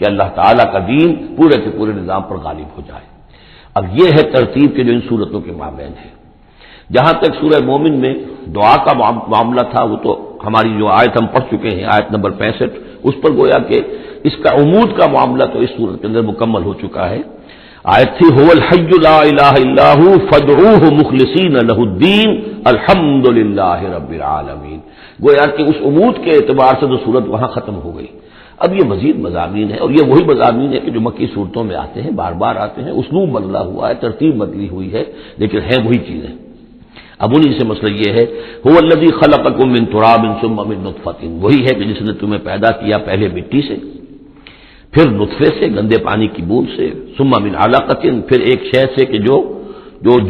کہ اللہ تعالیٰ کا دین پورے کے پورے نظام پر غالب ہو جائے۔ اب یہ ہے ترتیب کے جو ان صورتوں کے مابین ہے۔ جہاں تک سورہ مومن میں دعا کا معاملہ تھا وہ تو ہماری جو آیت ہم پڑھ چکے ہیں، آیت نمبر 65، اس پر گویا کہ اس کا عمود کا معاملہ تو اس صورت کے اندر مکمل ہو چکا ہے۔ آیت تھی هو الحی لا الہ الا هو فادعوه مخلصین لہ الدین الحمد للہ رب العالمین۔ گویا کہ اس عمود کے اعتبار سے تو صورت وہاں ختم ہو گئی۔ اب یہ مزید مضامین ہے، اور یہ وہی مضامین ہے کہ جو مکی صورتوں میں آتے ہیں، بار بار آتے ہیں، اسلوب بدلا ہوا ہے، ترتیب بدلی ہوئی ہے، لیکن ہے وہی چیزیں۔ اب انہی سے مسئلہ یہ ہے هو الذی خلقکم من تراب ثم من نطفۃ، وہی ہے کہ جس نے تمہیں پیدا کیا پہلے مٹی سے، پھر نطفے سے، گندے پانی کی بوند سے، ثم من علقۃ، پھر ایک شے سے کہ جو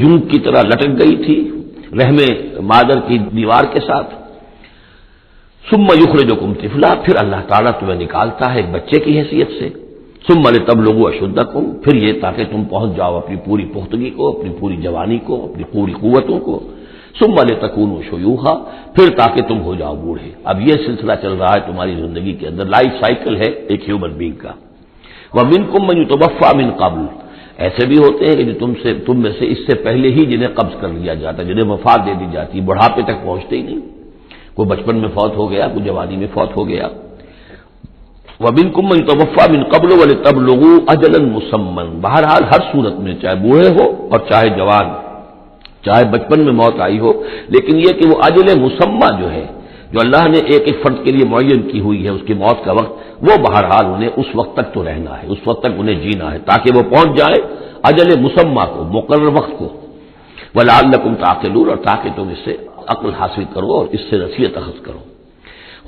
جونگ کی طرح لٹک گئی تھی رحم مادر کی دیوار کے ساتھ، ثم یخرجکم طفلا، پھر اللہ تعالیٰ تمہیں نکالتا ہے ایک بچے کی حیثیت سے، ثم لتبلغوا اشدکم، پھر یہ تاکہ تم پہنچ جاؤ اپنی پوری پختگی کو، اپنی پوری جوانی کو، اپنی پوری قوتوں کو، ثم لتکونوا شیوخا، پھر تاکہ تم ہو جاؤ بوڑھے۔ اب یہ سلسلہ چل رہا ہے تمہاری زندگی کے اندر، لائف سائیکل ہے ایک ہیومن بینگ کا۔ ومنکم من یتوفی من قبل، ایسے بھی ہوتے ہیں کہ جو تم میں سے اس سے پہلے ہی جنہیں قبض کر لیا جاتا ہے، جنہیں وفات دے دی جاتی ہے، بڑھاپے تک پہنچتے ہی نہیں، کوئی بچپن میں فوت ہو گیا، کوئی جوانی میں فوت ہو گیا۔ ومنکم من یتوفی من قبل ولتبلغوا اجلا مسمى، بہرحال ہر صورت میں چاہے بوڑھے ہو اور چاہے جوان، چاہے بچپن میں موت آئی ہو، لیکن یہ کہ وہ اجل مسمى جو ہے، جو اللہ نے ایک ایک فرد کے لیے معین کی ہوئی ہے اس کی موت کا وقت، وہ بہرحال انہیں اس وقت تک تو رہنا ہے، اس وقت تک انہیں جینا ہے تاکہ وہ پہنچ جائے اجل مسمى کو، مقرر وقت کو۔ وَلَعَلَّكُمْ تَعْقِلُونَ، اور تاکہ تم اس سے عقل حاصل کرو اور اس سے نصیحت اخذ کرو۔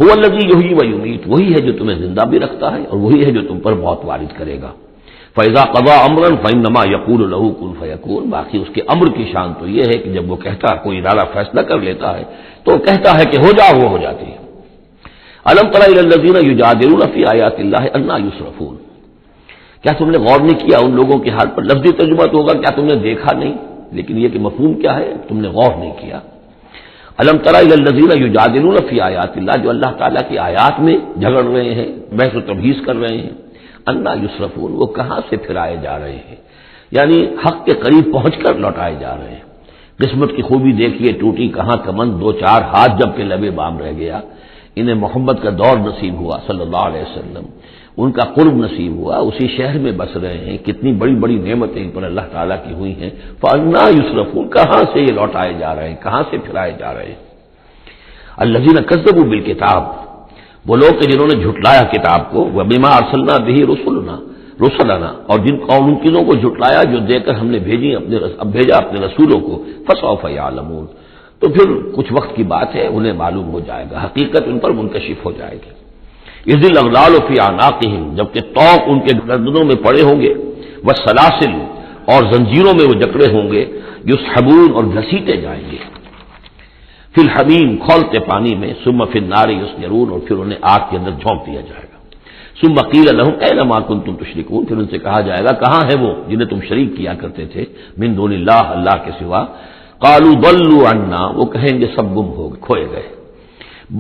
هو الذی یحیی ویمیت، وہی ہے جو تمہیں زندہ بھی رکھتا ہے اور وہی ہے جو تم پر موت وارد کرے گا۔ فَإِذَا قَضَىٰ أَمْرًا فَإِنَّمَا يَقُولُ لَهُ كُن فَيَكُونُ، باقی اس کے امر کی شان تو یہ ہے کہ جب وہ کہتا ہے، کوئی ارادہ فیصلہ کر لیتا ہے تو کہتا ہے کہ ہو جاؤ، وہ ہو جاتی ہے۔ أَلَمْ تَرَ إِلَى الَّذِينَ يُجَادِلُونَ فِي آيَاتِ اللَّهِ أَنَّىٰ يُصْرَفُونَ، کیا تم نے غور نہیں کیا ان لوگوں کے حال پر؟ لفظی ترجمہ تو ہوگا کیا تم نے دیکھا نہیں، لیکن یہ کہ مفہوم کیا ہے، تم نے غور نہیں کیا۔ الم تر الی الذین یجادلون فی آیات اللہ، جو اللہ تعالیٰ کی آیات میں جھگڑ رہے ہیں، بحث و تبحیث کر رہے ہیں، انا یصرفون، وہ کہاں سے پھرائے جا رہے ہیں، یعنی حق کے قریب پہنچ کر لوٹائے جا رہے ہیں۔ قسمت کی خوبی دیکھیے، ٹوٹی کہاں کمند، دو چار ہاتھ جب کے لبے بام رہ گیا۔ انہیں محمد کا دور نصیب ہوا صلی اللہ علیہ وسلم، ان کا قرب نصیب ہوا، اسی شہر میں بس رہے ہیں، کتنی بڑی بڑی نعمتیں ان پر اللہ تعالیٰ کی ہوئی ہیں۔ فَأَنَّىٰ يُصْرَفُونَ، کہاں سے یہ لوٹائے جا رہے ہیں، کہاں سے پھرائے جا رہے ہیں۔ الَّذِينَ كَذَّبُوا بِالْكِتَابِ، وہ لوگ کہ جنہوں نے جھٹلایا کتاب کو، وَبِمَا أَرْسَلْنَا بِهِ رُسُلَنَا، اور ان چیزوں کو جھٹلایا جو دے کر ہم نے بھیجا اپنے رسولوں کو، فَسَوْفَ يَعْلَمُونَ، تو پھر کچھ وقت کی بات ہے، انہیں معلوم ہو جائے گا، حقیقت ان پر منکشف ہو جائے گی۔ اذ الاغلال فی اعناقہم، جبکہ طوق ان کے گردنوں میں پڑے ہوں گے، والسلاسل، اور زنجیروں میں وہ جکڑے ہوں گے، یسحبون، اور گھسیٹے جائیں گے، فی الحمیم، کھولتے پانی میں، ثم فی النار یسجرون، اور پھر انہیں آگ کے اندر جھونک دیا جائے گا۔ ثم قیل لہم این ما کنتم تشرکون، پھر ان سے کہا جائے گا کہاں ہے وہ جنہیں تم شریک کیا کرتے تھے، من دون اللہ، اللہ کے سوا۔ قالوا ضلوا عنا، وہ کہیں گے سب گم ہو گئے، کھوئے گئے۔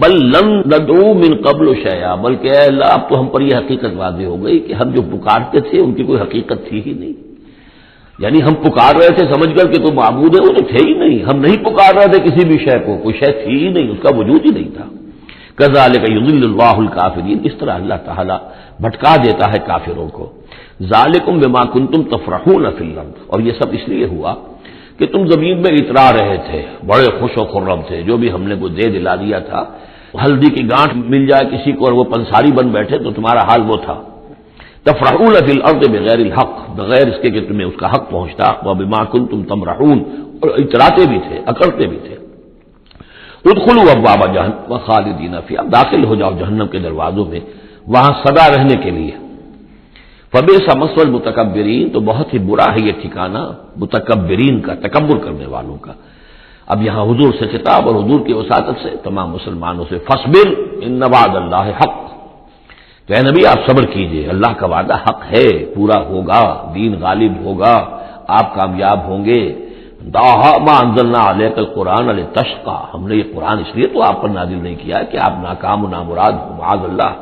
بل لم ندعو من قبل شیئا، بلکہ اے اللہ اب تو ہم پر یہ حقیقت واضح ہو گئی کہ ہم جو پکارتے تھے ان کی کوئی حقیقت تھی ہی نہیں، یعنی ہم پکار رہے تھے سمجھ کر کہ تو معبود ہے، وہ تو تھے ہی نہیں، ہم نہیں پکار رہے تھے کسی بھی شے کو، کوئی شے تھی ہی نہیں، اس کا وجود ہی نہیں تھا۔ کذالک یضل اللہ الکافرین، اس طرح اللہ تعالیٰ بھٹکا دیتا ہے کافروں کو۔ ذالکم بما کنتم تفرحون فی الارض، اور یہ سب اس لیے ہوا کہ تم زمین میں اترا رہے تھے، بڑے خوش و خرم تھے، جو بھی ہم نے کو دے دلا دیا تھا، ہلدی کی گانٹھ مل جائے کسی کو اور وہ پنساری بن بیٹھے تو تمہارا حال وہ تھا۔ تفرحون فی الارض بغیر الحق، بغیر اس کے کہ تمہیں اس کا حق پہنچتا، وبما کنتم تمرحون، اور اتراتے بھی تھے، اکڑتے بھی تھے۔ ادخلوا ابواب جہنم خالدین فیہا، اب داخل ہو جاؤ جہنم کے دروازوں میں، وہاں سدا رہنے کے لیے۔ فبئس مثوى المتکبرین، تو بہت ہی برا ہے یہ ٹھکانہ متکبرین کا، تکبر کرنے والوں کا۔ اب یہاں حضور سے خطاب اور حضور کی وساطت سے تمام مسلمانوں سے، فاصبر ان وعد اللہ حق، تو اے نبی آپ صبر کیجئے، اللہ کا وعدہ حق ہے، پورا ہوگا، دین غالب ہوگا، آپ کامیاب ہوں گے۔ ما انزلنا علیک القرآن لتشقى، ہم نے یہ قرآن اس لیے تو آپ پر نازل نہیں کیا کہ آپ ناکام و نامراد ہو، معاذ اللہ۔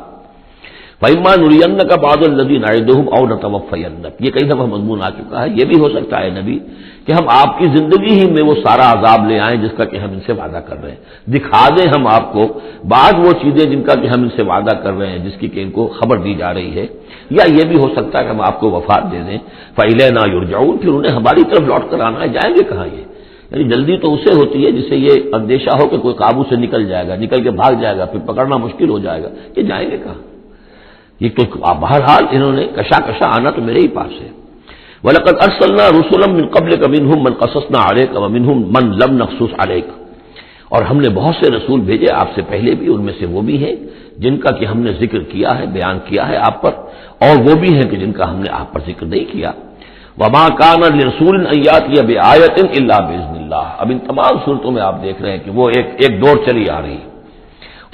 فَإِمَّا نُرِيَنَّكَ بَعْضَ الَّذِي نَعِدُهُمْ أَوْ نَتَوَفَّيَنَّكَ، یہ کئی دفعہ مضمون آ چکا ہے. یہ بھی ہو سکتا ہے نبی کہ ہم آپ کی زندگی ہی میں وہ سارا عذاب لے آئیں جس کا کہ ہم ان سے وعدہ کر رہے ہیں، دکھا دیں ہم آپ کو بعض وہ چیزیں جن کا کہ ہم ان سے وعدہ کر رہے ہیں، جس کی کہ ان کو خبر دی جا رہی ہے. یا یہ بھی ہو سکتا ہے کہ ہم آپ کو وفات دے دیں. فَإِلَيْنَا يُرْجَعُونَ، پھر انہیں ہماری طرف لوٹ کر آنا ہے. جائیں گے کہاں یہ؟ یعنی جلدی تو اسے ہوتی ہے جسے یہ اندیشہ ہو کہ کوئی قابو سے نکل جائے گا، نکل کے بھاگ جائے گا، پھر پکڑنا مشکل ہو جائے گا. یہ جائیں گے کہاں؟ یہ تو بہرحال انہوں نے کشا آنا تو میرے ہی پاس ہے. وَلَقَدْ أَرْسَلْنَا رُسُلًا مِّن قَبْلِكَ مِنْهُمْ مَنْ قَصَصْنَا عَلَيْكَ وَمِنْهُمْ مَنْ لَمْ نَقْصُصْ عَلَيْكَ، اور ہم نے بہت سے رسول بھیجے آپ سے پہلے بھی، ان میں سے وہ بھی ہیں جن کا کہ ہم نے ذکر کیا ہے، بیان کیا ہے آپ پر، اور وہ بھی ہیں کہ جن کا ہم نے آپ پر ذکر نہیں کیا. وَمَا كَانَ لِرَسُولٍ أَن يَأْتِيَ بِآيَةٍ إِلَّا بِإِذْنِ اللَّهِ. اب ان تمام صورتوں میں آپ دیکھ رہے ہیں کہ وہ ایک دور چلی آ رہی ہے،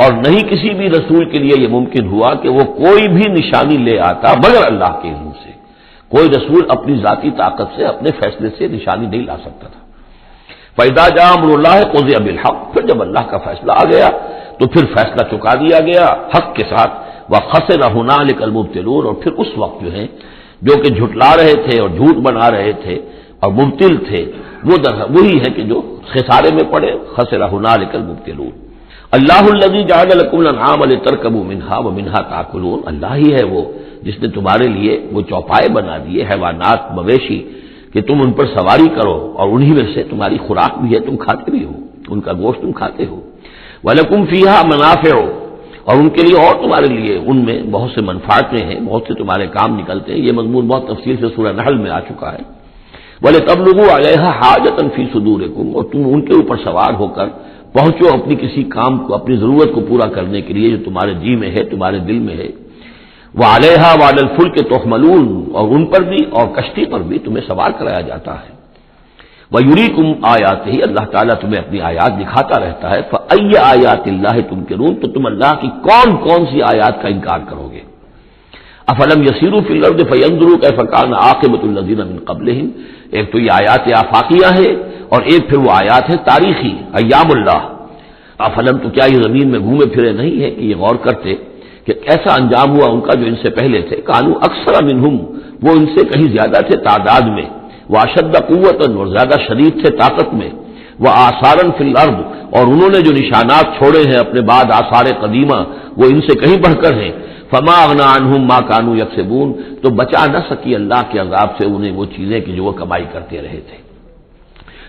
اور نہیں کسی بھی رسول کے لیے یہ ممکن ہوا کہ وہ کوئی بھی نشانی لے آتا مگر اللہ کے علم سے. کوئی رسول اپنی ذاتی طاقت سے، اپنے فیصلے سے نشانی نہیں لا سکتا تھا. فَإِذَا جَاءَ أَمْرُ اللَّهِ قُضِيَ بِالْحَقِّ، پھر جب اللہ کا فیصلہ آ گیا تو پھر فیصلہ چکا دیا گیا حق کے ساتھ. وَخَسِرَ هُنَالِكَ الْمُبْطِلُونَ، اور پھر اس وقت جو کہ جھٹلا رہے تھے اور جھوٹ بنا رہے تھے اور مبتل تھے، وہ وہی ہے کہ جو خسارے میں پڑے. خَسِرَ هُنَالِكَ الْمُبْطِلُونَ. اللہ الذی جعل لکم الانعام لترکبوا منها ومنها تاکلون، اللہ ہی ہے وہ جس نے تمہارے لیے وہ چوپائے بنا دیے، حیوانات مویشی، کہ تم ان پر سواری کرو، اور انہی میں سے تمہاری خوراک بھی ہے، تم کھاتے بھی ہو، ان کا گوشت تم کھاتے ہو. ولکم فیہا منافع، اور ان کے لیے اور تمہارے لیے ان میں بہت سے منفعتیں ہیں، بہت سے تمہارے کام نکلتے ہیں. یہ مضمون بہت تفصیل سے سورہ نحل میں آ چکا ہے. وَلِتَبْلُغُوا عَلَيْهَا حَاجَةً فِي صُدُورِكُمْ، اور تم ان کے اوپر سوار ہو کر پہنچو اپنی کسی کام کو، اپنی ضرورت کو پورا کرنے کے لیے جو تمہارے جی میں ہے، تمہارے دل میں ہے. وَعَلَيْهَا وَعَلَى الْفُلْكِ تُحْمَلُونَ، اور ان پر بھی اور کشتی پر بھی تمہیں سوار کرایا جاتا ہے. وَيُرِيكُمْ آيَاتِهِ، اللہ تعالیٰ تمہیں اپنی آیات دکھاتا رہتا ہے. فَأَيَّ آيَاتِ اللَّهِ تُنكِرُونَ، تو تم اللہ کی کون کون سی آیات کا انکار کرو گے. افلم يسيروا في الارض فينظروا كيف كان عاقبة الذين من قبلهم، ایک تو یہ آیات آفاقیہ ہے، اور ایک پھر وہ آیات ہے تاریخی، ایام اللہ. افلم، تو کیا یہ زمین میں گھومے پھرے نہیں ہے کہ یہ غور کرتے کہ کیسا انجام ہوا ان کا جو ان سے پہلے تھے. کانوا اکثر منہم، وہ ان سے کہیں زیادہ تھے تعداد میں. واشد قوتا، اور زیادہ شدید تھے طاقت میں. وآثارا فی الارض، اور انہوں نے جو نشانات چھوڑے ہیں اپنے بعد آثار قدیمہ، وہ ان سے کہیں بڑھ کر ہیں. فما اغنی عنہم ما کانوا یکسبون، تو بچا نہ سکی اللہ کے عذاب سے انہیں وہ چیزیں کہ جو وہ کمائی کرتے رہے تھے.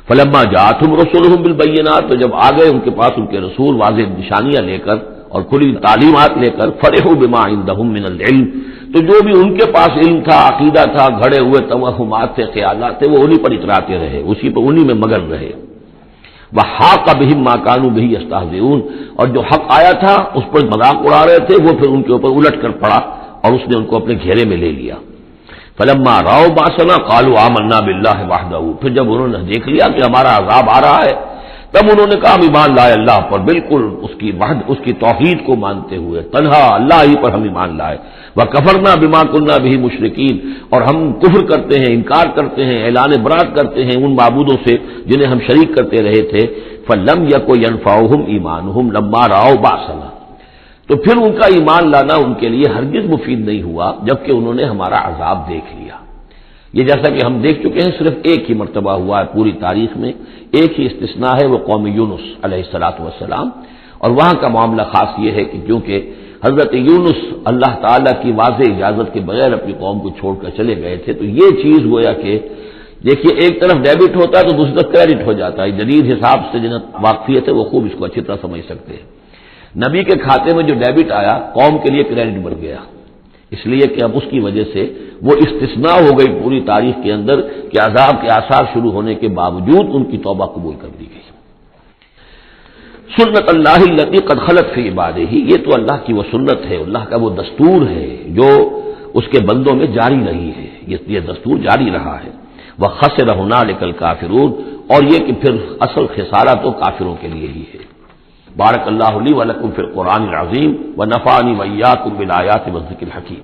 فلما جاءتهم رسلهم بالبینات، تو جب آ گئے ان کے پاس ان کے رسول واضح نشانیاں لے کر اور کھلی تعلیمات لے کر، فرحوا بما عندهم من العلم، تو جو بھی ان کے پاس علم تھا، عقیدہ تھا، گھڑے ہوئے توہمات تھے، خیالات تھے، وہ انہی پر اتراتے رہے، اسی پر انہی میں مگن رہے. وحاق بهم ما كانوا به يستهزئون، اور جو حق آیا تھا اس پر مذاق اڑا رہے تھے، وہ پھر ان کے اوپر الٹ کر پڑا اور اس نے ان کو اپنے گھیرے میں لے لیا. فلما راوا باسنا قالوا آمنا بالله وحده، پھر جب انہوں نے دیکھ لیا کہ ہمارا عذاب آ رہا ہے، تب انہوں نے کہا ہم ایمان لائے اللہ پر، بالکل اس کی وحد، اس کی توحید کو مانتے ہوئے، تنہا اللہ ہی پر ہم ایمان لائے. وکفرنا بما كنا به مشرکین، اور ہم کفر کرتے ہیں، انکار کرتے ہیں، اعلان برات کرتے ہیں ان معبودوں سے جنہیں ہم شریک کرتے رہے تھے. فلم يكن ينفعهم ایمانهم لما راوا باسنا، تو پھر ان کا ایمان لانا ان کے لیے ہرگز مفید نہیں ہوا جبکہ انہوں نے ہمارا عذاب دیکھ لیا. یہ جیسا کہ ہم دیکھ چکے ہیں صرف ایک ہی مرتبہ ہوا ہے پوری تاریخ میں، ایک ہی استثناء ہے، وہ قوم یونس علیہ السلام. اور وہاں کا معاملہ خاص یہ ہے کہ کیونکہ حضرت یونس اللہ تعالیٰ کی واضح اجازت کے بغیر اپنی قوم کو چھوڑ کر چلے گئے تھے، تو یہ چیز گویا کہ دیکھیے ایک طرف ڈیبٹ ہوتا ہے تو دوسری طرف کریڈٹ ہو جاتا ہے. جدید حساب سے جنہیں واقفیت ہے وہ خوب اس کو اچھی طرح سمجھ سکتے ہیں. نبی کے کھاتے میں جو ڈیبٹ آیا قوم کے لیے کریڈٹ بن گیا، اس لیے کہ اب اس کی وجہ سے وہ استثناء ہو گئی پوری تاریخ کے اندر کہ عذاب کے آثار شروع ہونے کے باوجود ان کی توبہ قبول کر دی گئی. سنت اللہ التی قد خلت فی عبادہ، یہ تو اللہ کی وہ سنت ہے، اللہ کا وہ دستور ہے جو اس کے بندوں میں جاری رہی ہے، یہ دستور جاری رہا ہے. وخسر ہنالک الکافرون، اور یہ کہ پھر اصل خسارہ تو کافروں کے لیے ہی ہے. بارک اللہ لی و لکم فی القرآن العظیم ونفعنی وإیاکم بالآیات والذکر الحکیم.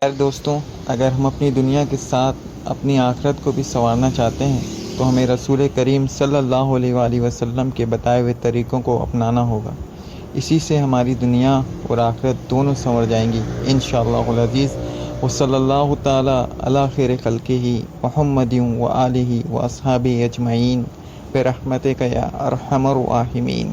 دوستوں، اگر ہم اپنی دنیا کے ساتھ اپنی آخرت کو بھی سنوارنا چاہتے ہیں تو ہمیں رسول کریم صلی اللہ علیہ وآلہ وسلم کے بتائے ہوئے طریقوں کو اپنانا ہوگا. اسی سے ہماری دنیا اور آخرت دونوں سنور جائیں گی انشاءاللہ العزیز۔ وصلی اللہ تعالی علی خیر خلقہ محمد و آلہ و اصحابہ اجمعین برحمتک یا ارحم الراحمین۔